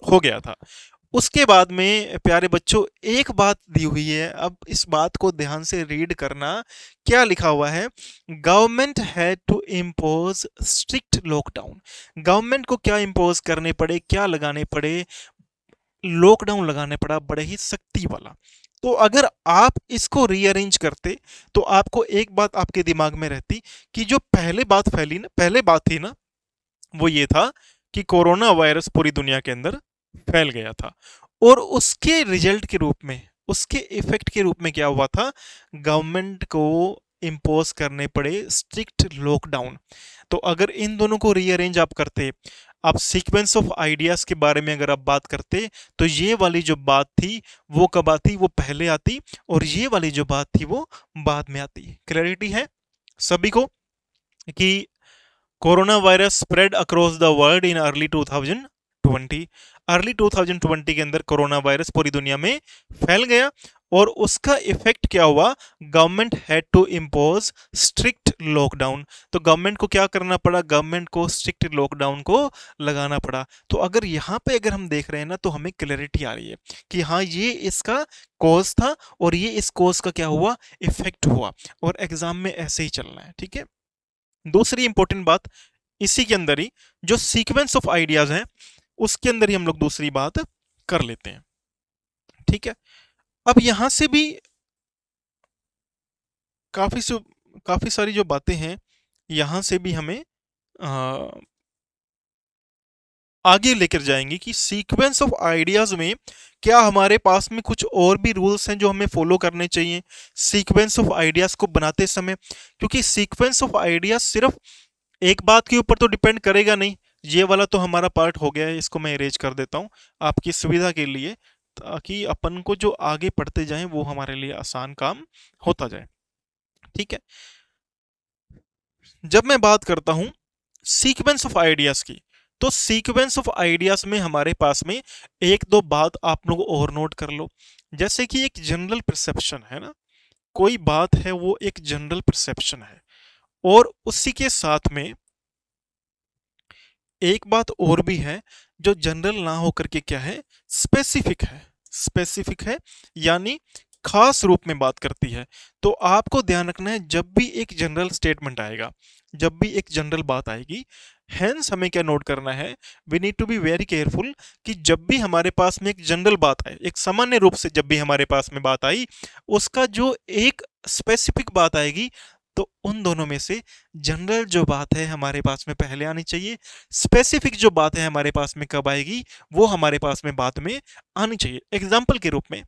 हो गया था। उसके बाद में प्यारे बच्चों एक बात दी हुई है, अब इस बात को ध्यान से रीड करना। क्या लिखा हुआ है? Government had to impose strict lockdown. Government को क्या इम्पोज करने पड़े, क्या लगाने पड़े? लॉकडाउन लगाने पड़ा, बड़े ही सख्ती वाला। तो अगर आप इसको रीअरेंज करते तो आपको एक बात आपके दिमाग में रहती कि जो पहले बात फैली ना, पहले बात थी ना, वो ये था कि कोरोना वायरस पूरी दुनिया के अंदर फैल गया था, और उसके रिजल्ट के रूप में, उसके इफेक्ट के रूप में क्या हुआ था? गवर्नमेंट को इम्पोज करने पड़े स्ट्रिक्ट लॉकडाउन। तो अगर इन दोनों को रीअरेंज आप करते, आप सीक्वेंस ऑफ आइडियाज के बारे में अगर आप बात करते, तो ये वाली जो बात थी वो कब आती? वो पहले आती, और ये वाली जो बात थी वो बाद में आती। क्लैरिटी है सभी को कि corona virus spread across the world in early 2020। Early 2020 के अंदर कोरोना वायरस पूरी दुनिया में फैल गया, और उसका इफेक्ट क्या हुआ? Government had to impose strict lockdown. तो गवर्नमेंट को क्या करना पड़ा? गवर्नमेंट को स्ट्रिक्ट लॉकडाउन को लगाना पड़ा। तो अगर यहाँ पे अगर हम देख रहे हैं ना, तो हमें क्लैरिटी आ रही है कि हाँ, ये इसका कॉज था, और ये इस कॉज का क्या हुआ? इफेक्ट हुआ। और एग्जाम में ऐसे ही चलना है, ठीक है। दूसरी इंपॉर्टेंट बात इसी के अंदर ही, जो सीक्वेंस ऑफ आइडियाज हैं उसके अंदर ही हम लोग दूसरी बात कर लेते हैं, ठीक है। अब यहां से भी काफी काफी सारी जो बातें हैं, यहां से भी हमें आ, आगे लेकर जाएंगे कि सीक्वेंस ऑफ आइडियाज में क्या हमारे पास में कुछ और भी रूल्स हैं जो हमें फॉलो करने चाहिए सीक्वेंस ऑफ आइडियाज को बनाते समय। क्योंकि सीक्वेंस ऑफ आइडियाज सिर्फ एक बात के ऊपर तो डिपेंड करेगा नहीं। ये वाला तो हमारा पार्ट हो गया है, इसको मैं इरेज कर देता हूँ आपकी सुविधा के लिए, ताकि अपन को जो आगे पढ़ते जाएं वो हमारे लिए आसान काम होता जाए, ठीक है। जब मैं बात करता हूं सीक्वेंस ऑफ आइडियाज की, तो सीक्वेंस ऑफ आइडियाज में हमारे पास में एक दो बात आप लोग और नोट कर लो। जैसे कि एक जनरल परसेप्शन है ना, कोई बात है वो एक जनरल परसेप्शन है, और उसी के साथ में एक बात और भी है जो जनरल ना होकर के क्या है? स्पेसिफिक है। स्पेसिफिक है यानी खास रूप में बात करती है। तो आपको ध्यान रखना है, जब भी एक जनरल स्टेटमेंट आएगा, जब भी एक जनरल बात आएगी, हेंस हमें क्या नोट करना है? We need to be very careful कि जब भी हमारे पास में एक जनरल बात आए, एक सामान्य रूप से जब भी हमारे पास में बात आई, उसका जो एक स्पेसिफिक बात आएगी, तो उन दोनों में से जनरल जो बात है हमारे पास में पहले आनी चाहिए, स्पेसिफिक जो बात है हमारे पास में कब आएगी, वो हमारे पास में बाद में आनी चाहिए। एग्जाम्पल के रूप में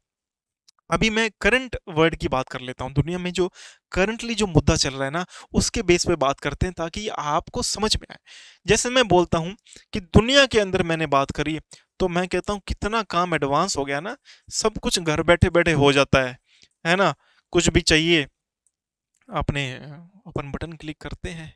अभी मैं करंट वर्ड की बात कर लेता हूं, दुनिया में जो करंटली जो मुद्दा चल रहा है ना, उसके बेस पे बात करते हैं ताकि आपको समझ में आए। जैसे मैं बोलता हूं कि दुनिया के अंदर मैंने बात करी, तो मैं कहता हूं कितना काम एडवांस हो गया ना, सब कुछ घर बैठे बैठे हो जाता है ना। कुछ भी चाहिए अपने, अपन बटन क्लिक करते हैं,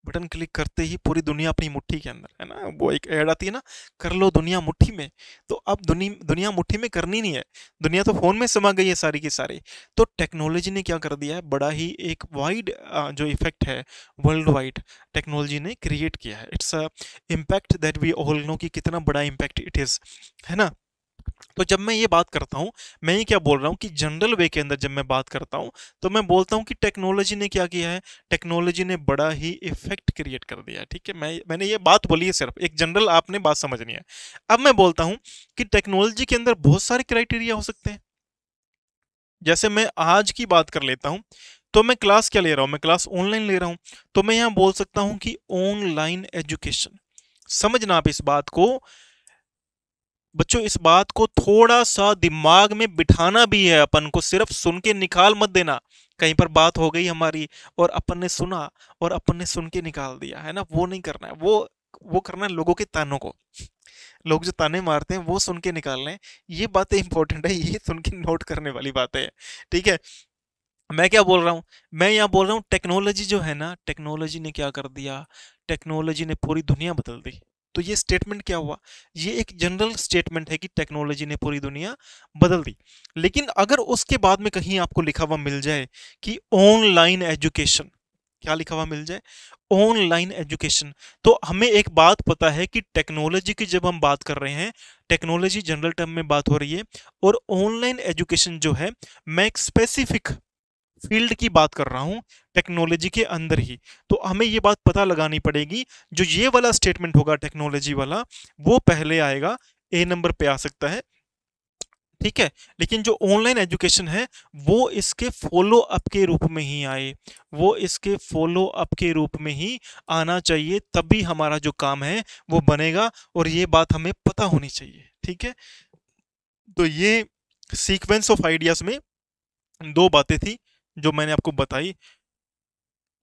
बटन क्लिक करते ही पूरी दुनिया अपनी मुट्ठी के अंदर है ना। वो एक ऐड आती है ना, कर लो दुनिया मुट्ठी में। तो अब दुनिया मुट्ठी में करनी नहीं है, दुनिया तो फोन में समा गई है सारी की सारी। तो टेक्नोलॉजी ने क्या कर दिया है, बड़ा ही एक वाइड जो इफेक्ट है वर्ल्ड वाइड टेक्नोलॉजी ने क्रिएट किया है। It's a impact that we all know कि कितना बड़ा इम्पैक्ट इट इज, है ना। तो जब मैं ये बात करता हूं, मैं ये क्या बोल रहा हूं कि जनरल वे के अंदर जब मैं बात करता हूं, तो मैं बोलता हूं कि टेक्नोलॉजी ने क्या किया है, टेक्नोलॉजी ने बड़ा ही इफेक्ट क्रिएट कर दिया है, ठीक है। मैंने ये बात बोली है, सिर्फ एक जनरल आपने बात समझनी है। अब मैं बोलता हूं कि टेक्नोलॉजी के अंदर बहुत सारे क्राइटेरिया हो सकते हैं। जैसे मैं आज की बात कर लेता हूं, तो मैं क्लास क्या ले रहा हूं, मैं क्लास ऑनलाइन ले रहा हूं। तो मैं यहां बोल सकता हूं कि ऑनलाइन एजुकेशन। समझना आप इस बात को बच्चों, इस बात को थोड़ा सा दिमाग में बिठाना भी है अपन को, सिर्फ सुन के निकाल मत देना। कहीं पर बात हो गई हमारी और अपन ने सुना और अपन ने सुन के निकाल दिया, है ना, वो नहीं करना है। वो करना है लोगों के तानों को, लोग जो ताने मारते हैं वो सुन के निकाल रहे हैं। ये बातें इंपॉर्टेंट है, ये सुन के नोट करने वाली बातें हैं। ठीक है, मैं क्या बोल रहा हूँ, मैं यहाँ बोल रहा हूँ टेक्नोलॉजी जो है ना, टेक्नोलॉजी ने क्या कर दिया, टेक्नोलॉजी ने पूरी दुनिया बदल दी। तो ये स्टेटमेंट क्या हुआ, ये एक जनरल स्टेटमेंट है कि टेक्नोलॉजी ने पूरी दुनिया बदल दी। लेकिन अगर उसके बाद में कहीं आपको लिखा हुआ मिल जाए कि ऑनलाइन एजुकेशन, क्या लिखा हुआ मिल जाए, ऑनलाइन एजुकेशन, तो हमें एक बात पता है कि टेक्नोलॉजी की जब हम बात कर रहे हैं, टेक्नोलॉजी जनरल टर्म में बात हो रही है, और ऑनलाइन एजुकेशन जो है, मैं एक स्पेसिफिक फील्ड की बात कर रहा हूं टेक्नोलॉजी के अंदर ही। तो हमें ये बात पता लगानी पड़ेगी, जो ये वाला स्टेटमेंट होगा टेक्नोलॉजी वाला, वो पहले आएगा, ए नंबर पे आ सकता है। ठीक है, लेकिन जो ऑनलाइन एजुकेशन है वो इसके फॉलो अप के रूप में ही आए, वो इसके फॉलो अप के रूप में ही आना चाहिए, तभी हमारा जो काम है वो बनेगा, और ये बात हमें पता होनी चाहिए। ठीक है, तो ये सीक्वेंस ऑफ आइडियाज में दो बातें थी जो मैंने आपको बताई।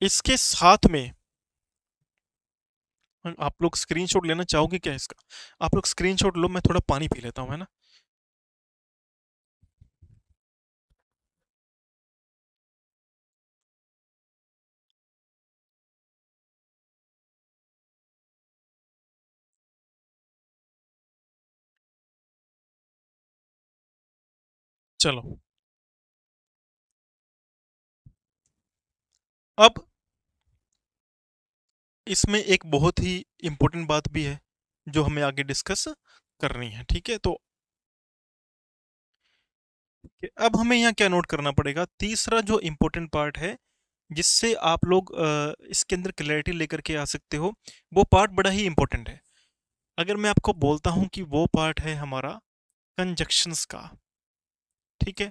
इसके साथ में आप लोग स्क्रीनशॉट लेना चाहोगे क्या इसका, आप लोग स्क्रीनशॉट लो, मैं थोड़ा पानी पी लेता हूँ, है ना। चलो, अब इसमें एक बहुत ही इंपॉर्टेंट बात भी है जो हमें आगे डिस्कस करनी है। ठीक है, तो अब हमें यहाँ क्या नोट करना पड़ेगा, तीसरा जो इंपॉर्टेंट पार्ट है जिससे आप लोग इसके अंदर क्लैरिटी लेकर के आ सकते हो, वो पार्ट बड़ा ही इंपॉर्टेंट है। अगर मैं आपको बोलता हूँ कि वो पार्ट है हमारा कंजक्शंस का। ठीक है,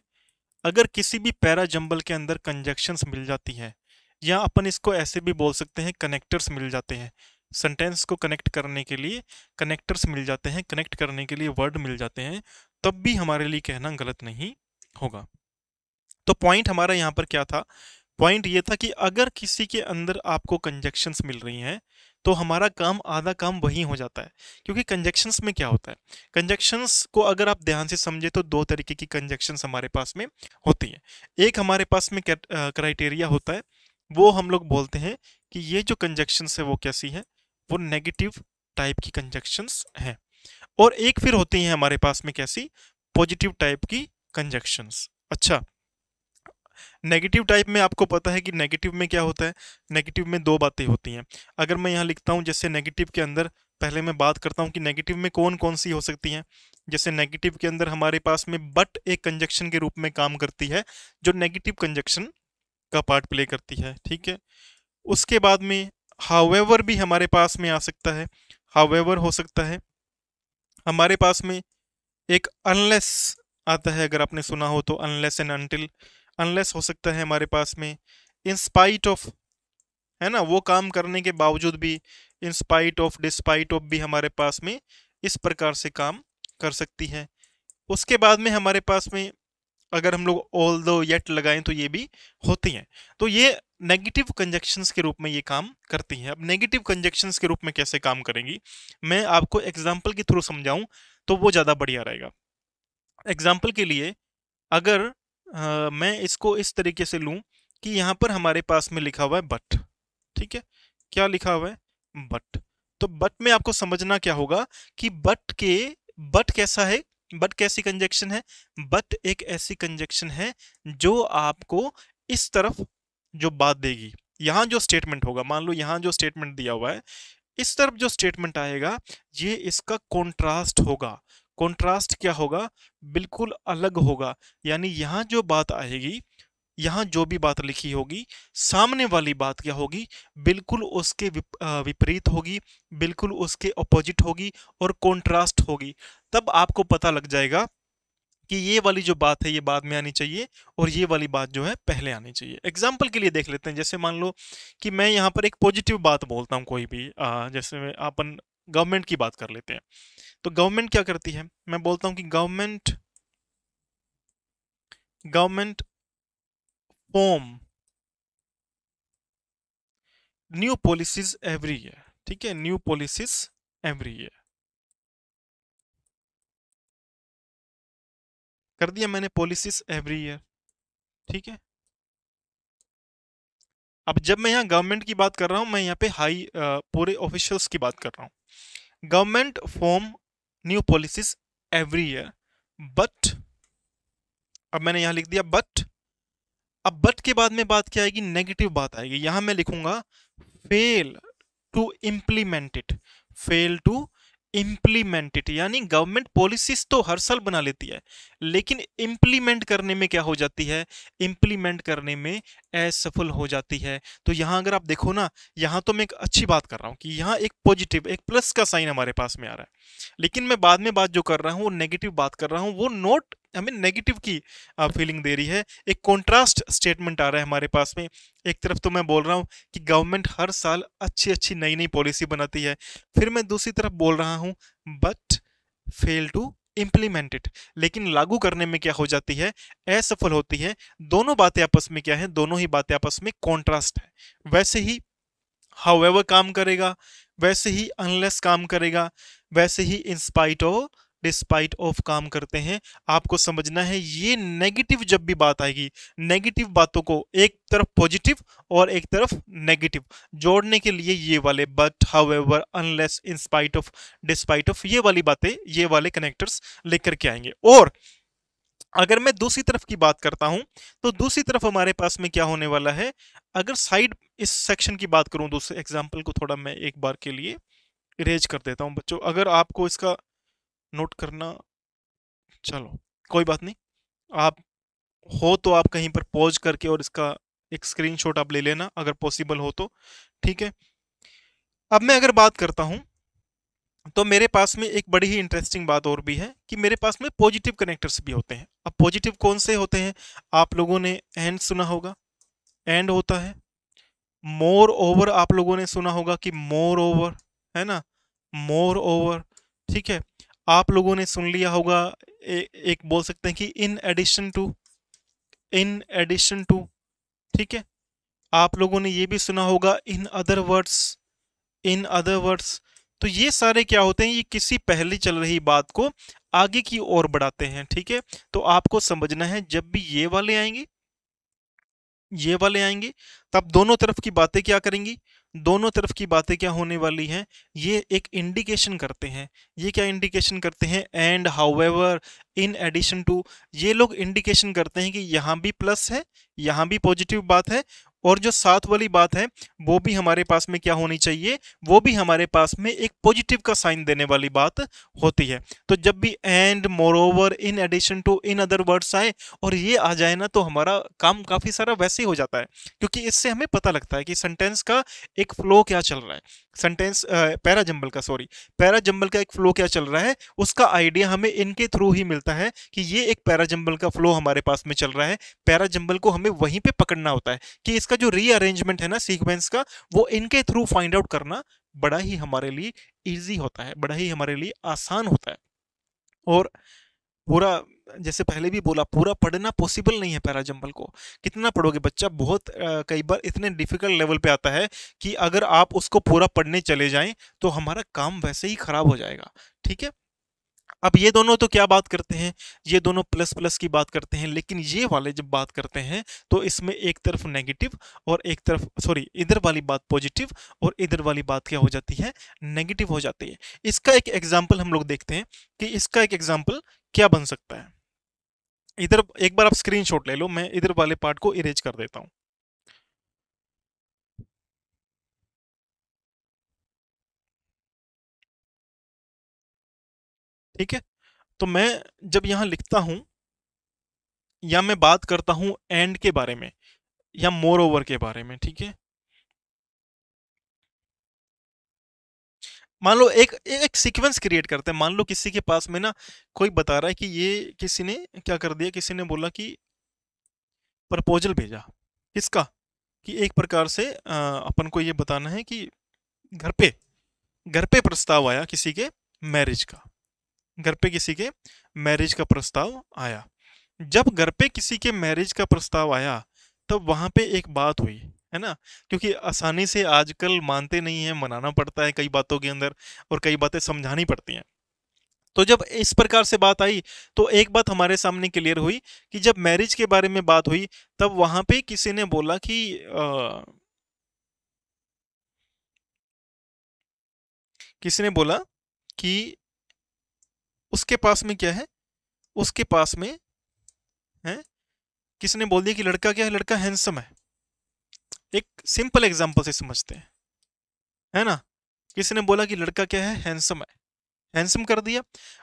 अगर किसी भी पैरा जंबल के अंदर कंजक्शंस मिल जाती हैं, या अपन इसको ऐसे भी बोल सकते हैं कनेक्टर्स मिल जाते हैं, सेंटेंस को कनेक्ट करने के लिए कनेक्टर्स मिल जाते हैं, कनेक्ट करने के लिए वर्ड मिल जाते हैं, तब भी हमारे लिए कहना गलत नहीं होगा। तो पॉइंट हमारा यहाँ पर क्या था, पॉइंट ये था कि अगर किसी के अंदर आपको कंजक्शंस मिल रही हैं, तो हमारा काम, आधा काम वही हो जाता है। क्योंकि कंजक्शंस में क्या होता है, कंजक्शंस को अगर आप ध्यान से समझे तो दो तरीके की कंजक्शंस हमारे पास में होती हैं। एक हमारे पास में क्राइटेरिया होता है, वो हम लोग बोलते हैं कि ये जो कंजक्शंस है वो कैसी है, वो नेगेटिव टाइप की कंजक्शंस हैं। और एक फिर होती हैं हमारे पास में कैसी, पॉजिटिव टाइप की कंजक्शंस। अच्छा, नेगेटिव टाइप में आपको पता है कि नेगेटिव में क्या होता है, नेगेटिव में दो बातें होती हैं। अगर मैं यहाँ लिखता हूँ जैसे नेगेटिव के अंदर, पहले मैं बात करता हूँ कि नेगेटिव में कौन कौन सी हो सकती हैं। जैसे नेगेटिव के अंदर हमारे पास में बट एक कंजक्शन के रूप में काम करती है, जो नेगेटिव कंजक्शन का पार्ट प्ले करती है। ठीक है, उसके बाद में हाउएवर भी हमारे पास में आ सकता है, हाउएवर हो सकता है हमारे पास में। एक अनलेस आता है, अगर आपने सुना हो तो, अनलेस एंड अनटिल, अनलेस हो सकता है हमारे पास में। इन स्पाइट ऑफ, है ना, वो काम करने के बावजूद भी, in spite of, despite of भी हमारे पास में इस प्रकार से काम कर सकती है। उसके बाद में हमारे पास में अगर हम लोग ऑल दो येट लगाएं तो ये भी होती हैं। तो ये नेगेटिव कंजक्शंस के रूप में ये काम करती हैं। अब नेगेटिव कंजक्शंस के रूप में कैसे काम करेंगी, मैं आपको एग्जाम्पल के थ्रू समझाऊं तो वो ज़्यादा बढ़िया रहेगा। एग्जाम्पल के लिए, अगर मैं इसको इस तरीके से लूं कि यहाँ पर हमारे पास में लिखा हुआ है बट। ठीक है, क्या लिखा हुआ है, बट। तो बट में आपको समझना क्या होगा कि बट कैसा है, बट कैसी कंजक्शन है, बट एक ऐसी कंजक्शन है जो आपको इस तरफ जो बात देगी। यहां जो स्टेटमेंट होगा, मान लो यहां जो स्टेटमेंट दिया हुआ है, इस तरफ जो स्टेटमेंट आएगा ये इसका कॉन्ट्रास्ट होगा। कॉन्ट्रास्ट क्या होगा, बिल्कुल अलग होगा। यानी यहां जो बात आएगी, यहां जो भी बात लिखी होगी, सामने वाली बात क्या होगी, बिल्कुल उसके विपरीत होगी, बिल्कुल उसके अपोजिट होगी और कॉन्ट्रास्ट होगी। तब आपको पता लग जाएगा कि ये वाली जो बात है ये बाद में आनी चाहिए और ये वाली बात जो है पहले आनी चाहिए। एग्जाम्पल के लिए देख लेते हैं, जैसे मान लो कि मैं यहाँ पर एक पॉजिटिव बात बोलता हूँ कोई भी, जैसे अपन गवर्नमेंट की बात कर लेते हैं। तो गवर्नमेंट क्या करती है, मैं बोलता हूँ कि government government form new policies every year. ठीक है, न्यू पॉलिसीज एवरी ईयर। कर दिया मैंने पॉलिसीज एवरी ईयर, ठीक है। अब जब मैं यहाँ गवर्नमेंट की बात कर रहा हूँ, मैं यहाँ पे हाई पूरे ऑफिशियल्स की बात कर रहा हूँ। Government form new policies every year, but अब मैंने यहाँ लिख दिया बट। अब बट के बाद में बात क्या आएगी, नेगेटिव बात आएगी। यहां मैं लिखूंगा fail to implement it, fail to implement it, यानी गवर्नमेंट पॉलिसीज तो हर साल बना लेती है, लेकिन इम्प्लीमेंट करने में क्या हो जाती है, इम्प्लीमेंट करने में असफल हो जाती है। तो यहां अगर आप देखो ना, यहां तो मैं एक अच्छी बात कर रहा हूं कि यहां एक पॉजिटिव, एक प्लस का साइन हमारे पास में आ रहा है, लेकिन मैं बाद में बात जो कर रहा हूं वो नेगेटिव बात कर रहा हूं, वो नोट हमें नेगेटिव की फीलिंग दे रही है। एक कॉन्ट्रास्ट स्टेटमेंट आ रहा है हमारे पास में। एक तरफ तो मैं बोल रहा हूं कि गवर्नमेंट हर साल अच्छी अच्छी नई नई पॉलिसी बनाती है, फिर मैं दूसरी तरफ बोल रहा हूं but fail to implement it, लेकिन लागू करने में क्या हो जाती है, असफल होती है। दोनों बातें आपस में क्या है, दोनों ही बातें आपस में कॉन्ट्रास्ट है। वैसे ही हाउएवर काम करेगा, वैसे ही अनलेस काम करेगा, वैसे ही इंस्पाइट ऑफ डिस्पाइट ऑफ काम करते हैं। आपको समझना है ये नेगेटिव जब भी बात आएगी, नेगेटिव बातों को एक तरफ पॉजिटिव और एक तरफ नेगेटिव जोड़ने के लिए ये वाले but, however, unless, in spite of, despite of, ये वाली बातें, ये वाले कनेक्टर्स लेकर के आएंगे। और अगर मैं दूसरी तरफ की बात करता हूं तो दूसरी तरफ हमारे पास में क्या होने वाला है, अगर साइड इस सेक्शन की बात करूं, दूसरे एग्जांपल को थोड़ा मैं एक बार के लिए इरेज कर देता हूं बच्चों, अगर आपको इसका नोट करना, चलो कोई बात नहीं, आप हो तो आप कहीं पर पॉज करके और इसका एक स्क्रीनशॉट आप ले लेना अगर पॉसिबल हो तो, ठीक है। अब मैं अगर बात करता हूं तो मेरे पास में एक बड़ी ही इंटरेस्टिंग बात और भी है कि मेरे पास में पॉजिटिव कनेक्टर्स भी होते हैं। अब पॉजिटिव कौन से होते हैं, आप लोगों ने एंड सुना होगा, एंड होता है। मोर ओवर आप लोगों ने सुना होगा कि मोर ओवर, है ना, मोर ओवर, ठीक है। आप लोगों ने सुन लिया होगा एक बोल सकते हैं कि in addition to, in addition to, ठीक है। आप लोगों ने ये भी सुना होगा in other words, in other words. तो ये सारे क्या होते हैं, ये किसी पहले चल रही बात को आगे की ओर बढ़ाते हैं, ठीक है। तो आपको समझना है जब भी ये वाले आएंगे, ये वाले आएंगे, तब दोनों तरफ की बातें क्या करेंगी, दोनों तरफ की बातें क्या होने वाली हैं, ये एक इंडिकेशन करते हैं। ये क्या इंडिकेशन करते हैं, and, however, in addition to, ये लोग इंडिकेशन करते हैं कि यहां भी प्लस है, यहां भी पॉजिटिव बात है, और जो साथ वाली बात है वो भी हमारे पास में क्या होनी चाहिए, वो भी हमारे पास में एक पॉजिटिव का साइन देने वाली बात होती है। तो जब भी and, moreover, in addition to, in other words आए और ये आ जाए ना, तो हमारा काम काफी सारा वैसे ही हो जाता है, क्योंकि इससे हमें पता लगता है कि सेंटेंस का एक फ्लो क्या चल रहा है, सेंटेंस पैरा जंबल का, सॉरी, पैरा जंबल का एक फ्लो क्या चल रहा है, उसका आइडिया हमें इनके थ्रू ही मिलता है कि ये एक पैरा जंबल का फ्लो हमारे पास में चल रहा है। पैरा जंबल को हमें वहीं पे पकड़ना होता है कि इसका जो रीअरेंजमेंट है ना सीक्वेंस का, वो इनके थ्रू फाइंड आउट करना बड़ा ही हमारे लिए इजी होता है, बड़ा ही हमारे लिए आसान होता है। और पूरा, जैसे पहले भी बोला, पूरा पढ़ना पॉसिबल नहीं है पैरा जंबल को। कितना पढ़ोगे बच्चा, बहुत कई बार इतने डिफिकल्ट लेवल पे आता है कि अगर आप उसको पूरा पढ़ने चले जाएं तो हमारा काम वैसे ही खराब हो जाएगा, ठीक है। अब ये दोनों तो क्या बात करते हैं, ये दोनों प्लस प्लस की बात करते हैं, लेकिन ये वाले जब बात करते हैं तो इसमें एक तरफ नेगेटिव और एक तरफ, सॉरी, इधर वाली बात पॉजिटिव और इधर वाली बात क्या हो जाती है, नेगेटिव हो जाती है। इसका एक एग्जाम्पल हम लोग देखते हैं कि इसका एक एग्जाम्पल क्या बन सकता है। इधर एक बार आप स्क्रीनशॉट ले लो, मैं इधर वाले पार्ट को इरेज कर देता हूं, ठीक है। तो मैं जब यहां लिखता हूं या मैं बात करता हूं एंड के बारे में या मोर ओवर के बारे में, ठीक है। मान लो एक एक सीक्वेंस क्रिएट करते हैं, मान लो किसी के पास में ना कोई बता रहा है कि ये किसी ने क्या कर दिया, किसी ने बोला कि प्रपोजल भेजा, किसका, कि एक प्रकार से अपन को ये बताना है कि घर पे, घर पे प्रस्ताव आया किसी के मैरिज का, घर पे किसी के मैरिज का प्रस्ताव आया। जब घर पे किसी के मैरिज का प्रस्ताव आया तब वहां पे एक बात हुई, है ना, क्योंकि आसानी से आजकल मानते नहीं है, मनाना पड़ता है कई बातों के अंदर और कई बातें समझानी पड़ती हैं। तो जब इस प्रकार से बात आई तो एक बात हमारे सामने क्लियर हुई कि जब मैरिज के बारे में बात हुई तब वहां पे किसी ने बोला कि किसी ने बोला कि उसके पास में क्या है, उसके पास में है, किसी ने बोल दिया कि लड़का क्या है, लड़का हैंडसम है। एक सिंपल एग्जांपल से समझते हैं, है ना। किसी ने बोला कि लड़का क्या है, हैंडसम है, हैंडसम कर दिया।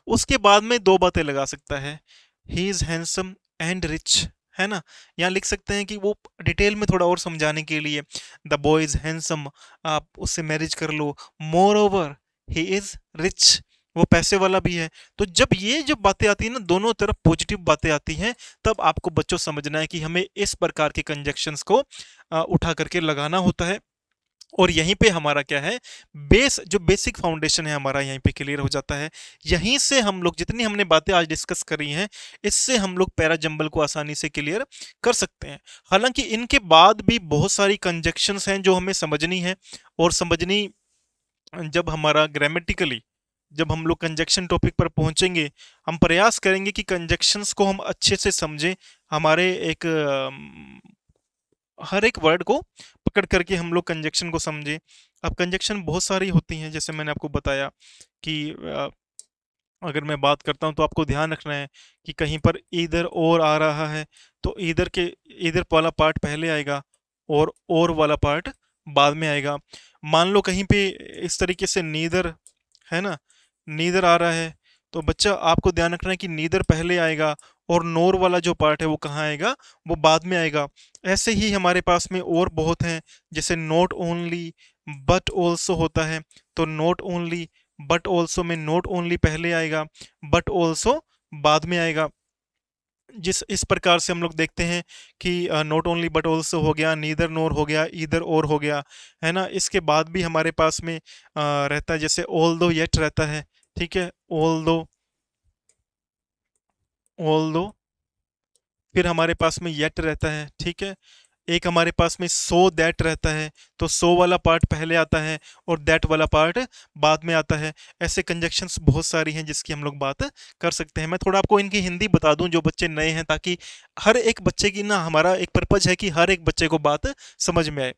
उसके बाद में दो बातें लगा सकता है, he is handsome and rich, है ना। यहाँ लिख सकते हैं कि वो डिटेल में थोड़ा और समझाने के लिए, द बॉय इज हैंडसम, आप उससे मैरिज कर लो, moreover he is rich, वो पैसे वाला भी है। तो जब ये जो बातें आती है ना, दोनों तरफ पॉजिटिव बातें आती हैं, तब आपको बच्चों समझना है कि हमें इस प्रकार के कंजक्शंस को उठा करके लगाना होता है। और यहीं पे हमारा क्या है, बेस जो बेसिक फाउंडेशन है हमारा यहीं पे क्लियर हो जाता है। यहीं से हम लोग जितनी हमने बातें आज डिस्कस करी हैं, इससे हम लोग पैरा जंबल को आसानी से क्लियर कर सकते हैं। हालांकि इनके बाद भी बहुत सारी कंजक्शंस हैं जो हमें समझनी है, और समझनी जब हमारा ग्रामेटिकली जब हम लोग कंजक्शन टॉपिक पर पहुंचेंगे, हम प्रयास करेंगे कि कंजक्शंस को हम अच्छे से समझें, हमारे एक हर एक वर्ड को पकड़ करके हम लोग कंजक्शन को समझें। अब कंजक्शन बहुत सारी होती हैं, जैसे मैंने आपको बताया कि अगर मैं बात करता हूं तो आपको ध्यान रखना है कि कहीं पर इधर और आ रहा है तो इधर वाला पार्ट पहले आएगा और वाला पार्ट बाद में आएगा। मान लो कहीं पे इस तरीके से नीदर, है ना, नीदर आ रहा है, तो बच्चा आपको ध्यान रखना है कि नीदर पहले आएगा और नोर वाला जो पार्ट है वो कहाँ आएगा, वो बाद में आएगा। ऐसे ही हमारे पास में और बहुत हैं, जैसे नॉट ओनली बट ऑल्सो होता है, तो नॉट ओनली बट ऑल्सो में नॉट ओनली पहले आएगा, बट ऑल्सो बाद में आएगा। जिस इस प्रकार से हम लोग देखते हैं कि नॉट ओनली बट ऑल्सो हो गया, नीदर नोर हो गया, ईदर और हो गया, है ना। इसके बाद भी हमारे पास में रहता है, जैसे ऑल दो येट रहता है, ठीक है, ऑल दो, फिर हमारे पास में येट रहता है, ठीक है। एक हमारे पास में सो दैट रहता है, तो सो वाला पार्ट पहले आता है और दैट वाला पार्ट बाद में आता है। ऐसे कंजक्शंस बहुत सारी हैं जिसकी हम लोग बात कर सकते हैं। मैं थोड़ा आपको इनकी हिंदी बता दूं जो बच्चे नए हैं, ताकि हर एक बच्चे की ना, हमारा एक पर्पज है कि हर एक बच्चे को बात समझ में आए।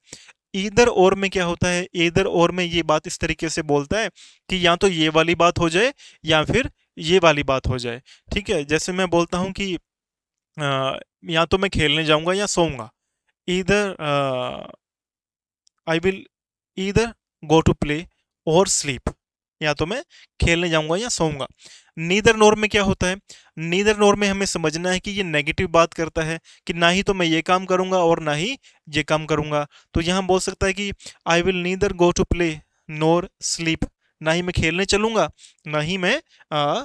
ईदर और में क्या होता है, ईदर और में ये बात इस तरीके से बोलता है कि या तो ये वाली बात हो जाए या फिर ये वाली बात हो जाए, ठीक है। जैसे मैं बोलता हूँ कि या तो मैं खेलने जाऊंगा या सोऊंगा, either I will either go to play or sleep, या तो मैं खेलने जाऊंगा या सोऊंगा। नीदर नोर में क्या होता है, नीदर नोर में हमें समझना है कि ये नेगेटिव बात करता है कि ना ही तो मैं ये काम करूंगा और ना ही ये काम करूंगा। तो यहाँ बोल सकता है कि I will neither go to play nor sleep, ना ही मैं खेलने चलूंगा ना ही मैं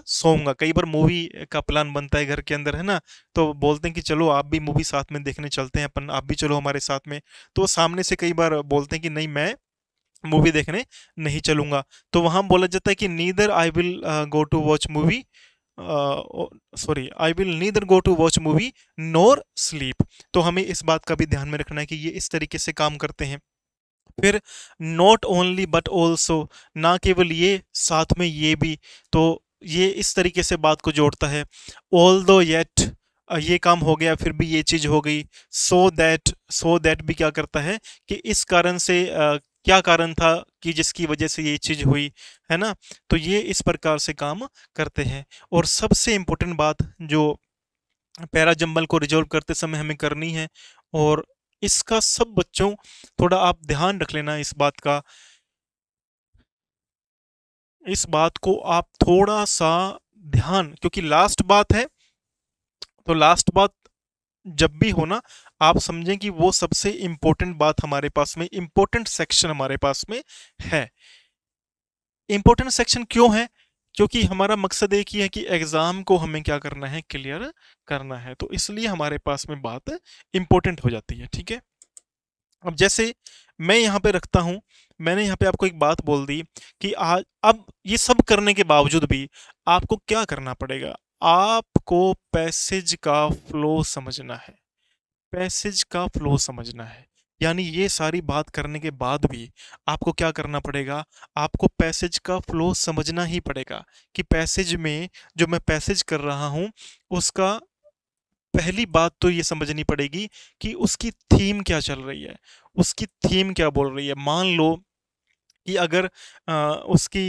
सोऊंगा। कई बार मूवी का प्लान बनता है घर के अंदर, है ना, तो बोलते हैं कि चलो आप भी मूवी साथ में देखने चलते हैं अपन, आप भी चलो हमारे साथ में। तो वो सामने से कई बार बोलते हैं कि नहीं, मैं मूवी देखने नहीं चलूंगा। तो वहां बोला जाता है कि neither I will go to watch movie, sorry, I will neither go to watch movie nor sleep. तो हमें इस बात का भी ध्यान में रखना है कि ये इस तरीके से काम करते हैं। फिर नॉट ओनली बट ऑल्सो, ना केवल ये, साथ में ये भी, तो ये इस तरीके से बात को जोड़ता है। ऑल दो येट, ये काम हो गया फिर भी ये चीज हो गई। सो दैट भी क्या करता है कि इस कारण से क्या कारण था कि जिसकी वजह से ये चीज हुई, है ना। तो ये इस प्रकार से काम करते हैं। और सबसे इंपॉर्टेंट बात जो पैरा जंबल को रिजॉल्व करते समय हमें करनी है, और इसका सब बच्चों थोड़ा आप ध्यान रख लेना इस बात का, इस बात को आप थोड़ा सा ध्यान, क्योंकि लास्ट बात है, तो लास्ट बात जब भी हो ना, आप समझें कि वो सबसे इंपॉर्टेंट बात हमारे पास में, इंपॉर्टेंट सेक्शन हमारे पास में है। इंपॉर्टेंट सेक्शन क्यों है, क्योंकि हमारा मकसद एक ही है कि एग्जाम को हमें क्या करना है, क्लियर करना है, तो इसलिए हमारे पास में बात इंपॉर्टेंट हो जाती है, ठीक है। अब जैसे मैं यहाँ पे रखता हूँ, मैंने यहाँ पे आपको एक बात बोल दी कि आज अब ये सब करने के बावजूद भी आपको क्या करना पड़ेगा, आपको पैसेज का फ्लो समझना है, पैसेज का फ्लो समझना है। यानी ये सारी बात करने के बाद भी आपको क्या करना पड़ेगा, आपको पैसेज का फ्लो समझना ही पड़ेगा कि पैसेज में जो मैं पैसेज कर रहा हूँ उसका पहली बात तो ये समझनी पड़ेगी कि उसकी थीम क्या चल रही है, उसकी थीम क्या बोल रही है। मान लो कि अगर उसकी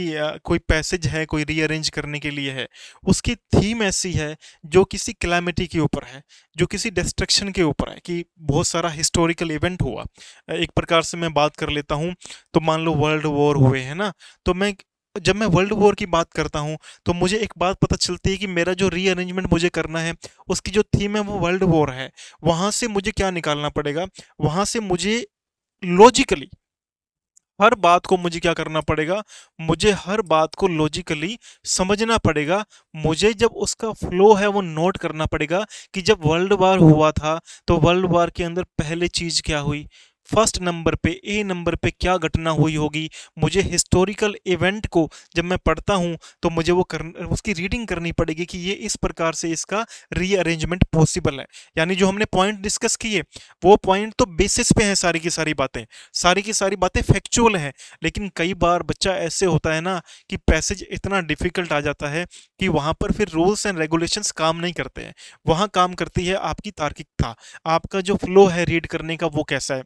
कोई पैसेज है, कोई रीअरेंज करने के लिए है, उसकी थीम ऐसी है जो किसी कैलामिटी के ऊपर है, जो किसी डिस्ट्रक्शन के ऊपर है, कि बहुत सारा हिस्टोरिकल इवेंट हुआ। एक प्रकार से मैं बात कर लेता हूँ, तो मान लो वर्ल्ड वॉर हुए है ना, तो मैं जब मैं वर्ल्ड वॉर की बात करता हूँ तो मुझे एक बात पता चलती है कि मेरा जो रीअरेंजमेंट मुझे करना है उसकी जो थीम है वो वर्ल्ड वॉर है। वहां से मुझे क्या निकालना पड़ेगा, वहां से मुझे लॉजिकली हर बात को मुझे क्या करना पड़ेगा, मुझे हर बात को लॉजिकली समझना पड़ेगा। मुझे जब उसका फ्लो है वो नोट करना पड़ेगा कि जब वर्ल्ड वार हुआ था तो वर्ल्ड वार के अंदर पहले चीज क्या हुई, फर्स्ट नंबर पे ए नंबर पे क्या घटना हुई होगी। मुझे हिस्टोरिकल इवेंट को जब मैं पढ़ता हूँ तो मुझे वो उसकी रीडिंग करनी पड़ेगी कि ये इस प्रकार से इसका रीअरेंजमेंट पॉसिबल है। यानी जो हमने पॉइंट डिस्कस किए वो पॉइंट तो बेसिस पे हैं, सारी की सारी बातें, सारी की सारी बातें फैक्चुअल हैं। लेकिन कई बार बच्चा ऐसे होता है ना कि पैसेज इतना डिफिकल्ट आ जाता है कि वहां पर फिर रूल्स एंड रेगुलेशंस काम नहीं करते हैं। वहां काम करती है आपकी तार्किकता, आपका जो फ्लो है रीड करने का वो कैसा है।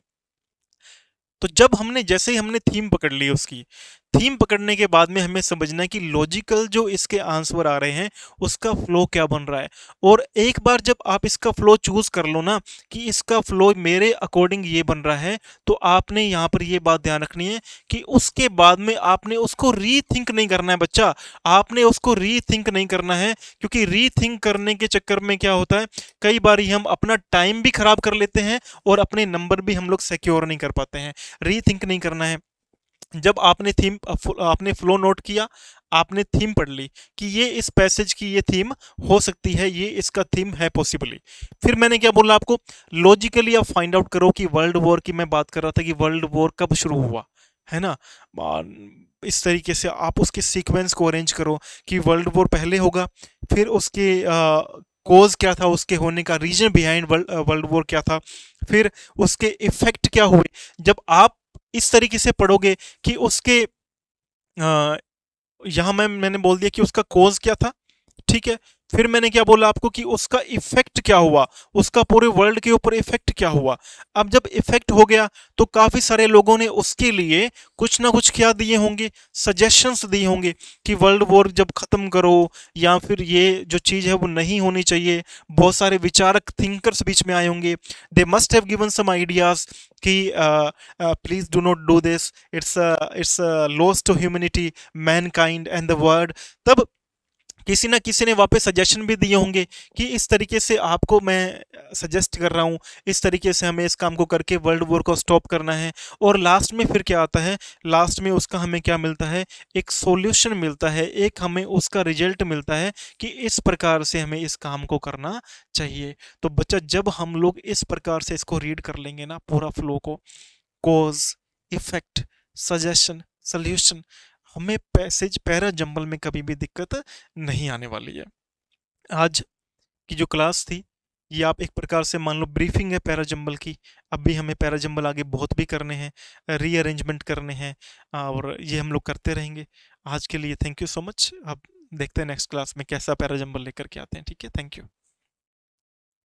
तो जब हमने जैसे ही हमने थीम पकड़ ली, उसकी थीम पकड़ने के बाद में हमें समझना है कि लॉजिकल जो इसके आंसर आ रहे हैं उसका फ्लो क्या बन रहा है। और एक बार जब आप इसका फ्लो चूज कर लो ना कि इसका फ्लो मेरे अकॉर्डिंग ये बन रहा है, तो आपने यहाँ पर ये बात ध्यान रखनी है कि उसके बाद में आपने उसको रीथिंक नहीं करना है बच्चा, आपने उसको रीथिंक नहीं करना है। क्योंकि रीथिंक करने के चक्कर में क्या होता है, कई बार हम अपना टाइम भी खराब कर लेते हैं और अपने नंबर भी हम लोग सिक्योर नहीं कर पाते हैं। रीथिंक नहीं करना है। जब आपने थीम आपने फ्लो नोट किया, आपने थीम पढ़ ली कि ये इस पैसेज की ये थीम हो सकती है, ये इसका थीम है पॉसिबली। फिर मैंने क्या बोला आपको, लॉजिकली आप फाइंड आउट करो कि वर्ल्ड वॉर की मैं बात कर रहा था कि वर्ल्ड वॉर कब शुरू हुआ है ना। आ, इस तरीके से आप उसके सीक्वेंस को अरेंज करो कि वर्ल्ड वॉर पहले होगा, फिर उसके कोज क्या था, उसके होने का रीजन बिहाइंड वर्ल्ड वॉर क्या था, फिर उसके इफेक्ट क्या हुए। जब आप इस तरीके से पढ़ोगे कि उसके यहाँ मैंने बोल दिया कि उसका कोज क्या था, ठीक है। फिर मैंने क्या बोला आपको कि उसका इफेक्ट क्या हुआ, उसका पूरे वर्ल्ड के ऊपर इफेक्ट क्या हुआ। अब जब इफेक्ट हो गया तो काफी सारे लोगों ने उसके लिए कुछ ना कुछ क्या दिए होंगे, सजेशंस दिए होंगे कि वर्ल्ड वॉर जब खत्म करो या फिर ये जो चीज है वो नहीं होनी चाहिए। बहुत सारे विचारक थिंकर्स बीच में आए होंगे, they must have given some ideas कि please do not do this, it's loss to humanity, mankind and the world. तब किसी ना किसी ने वापस सजेशन भी दिए होंगे कि इस तरीके से आपको मैं सजेस्ट कर रहा हूँ, इस तरीके से हमें इस काम को करके वर्ल्ड वॉर को स्टॉप करना है। और लास्ट में फिर क्या आता है, लास्ट में उसका हमें क्या मिलता है, एक सॉल्यूशन मिलता है, एक हमें उसका रिजल्ट मिलता है कि इस प्रकार से हमें इस काम को करना चाहिए। तो बच्चा जब हम लोग इस प्रकार से इसको रीड कर लेंगे ना पूरा फ्लो को, कॉज, इफेक्ट, सजेशन, सॉल्यूशन, हमें पैसेज पैरा जंबल में कभी भी दिक्कत नहीं आने वाली है। आज की जो क्लास थी ये आप एक प्रकार से मान लो ब्रीफिंग है पैरा जंबल की। अब भी हमें पैरा जंबल आगे बहुत भी करने हैं, रीअरेंजमेंट करने हैं, और ये हम लोग करते रहेंगे। आज के लिए थैंक यू सो मच। अब देखते हैं नेक्स्ट क्लास में कैसा पैरा जंबल लेकर के आते हैं। ठीक है, थैंक यू।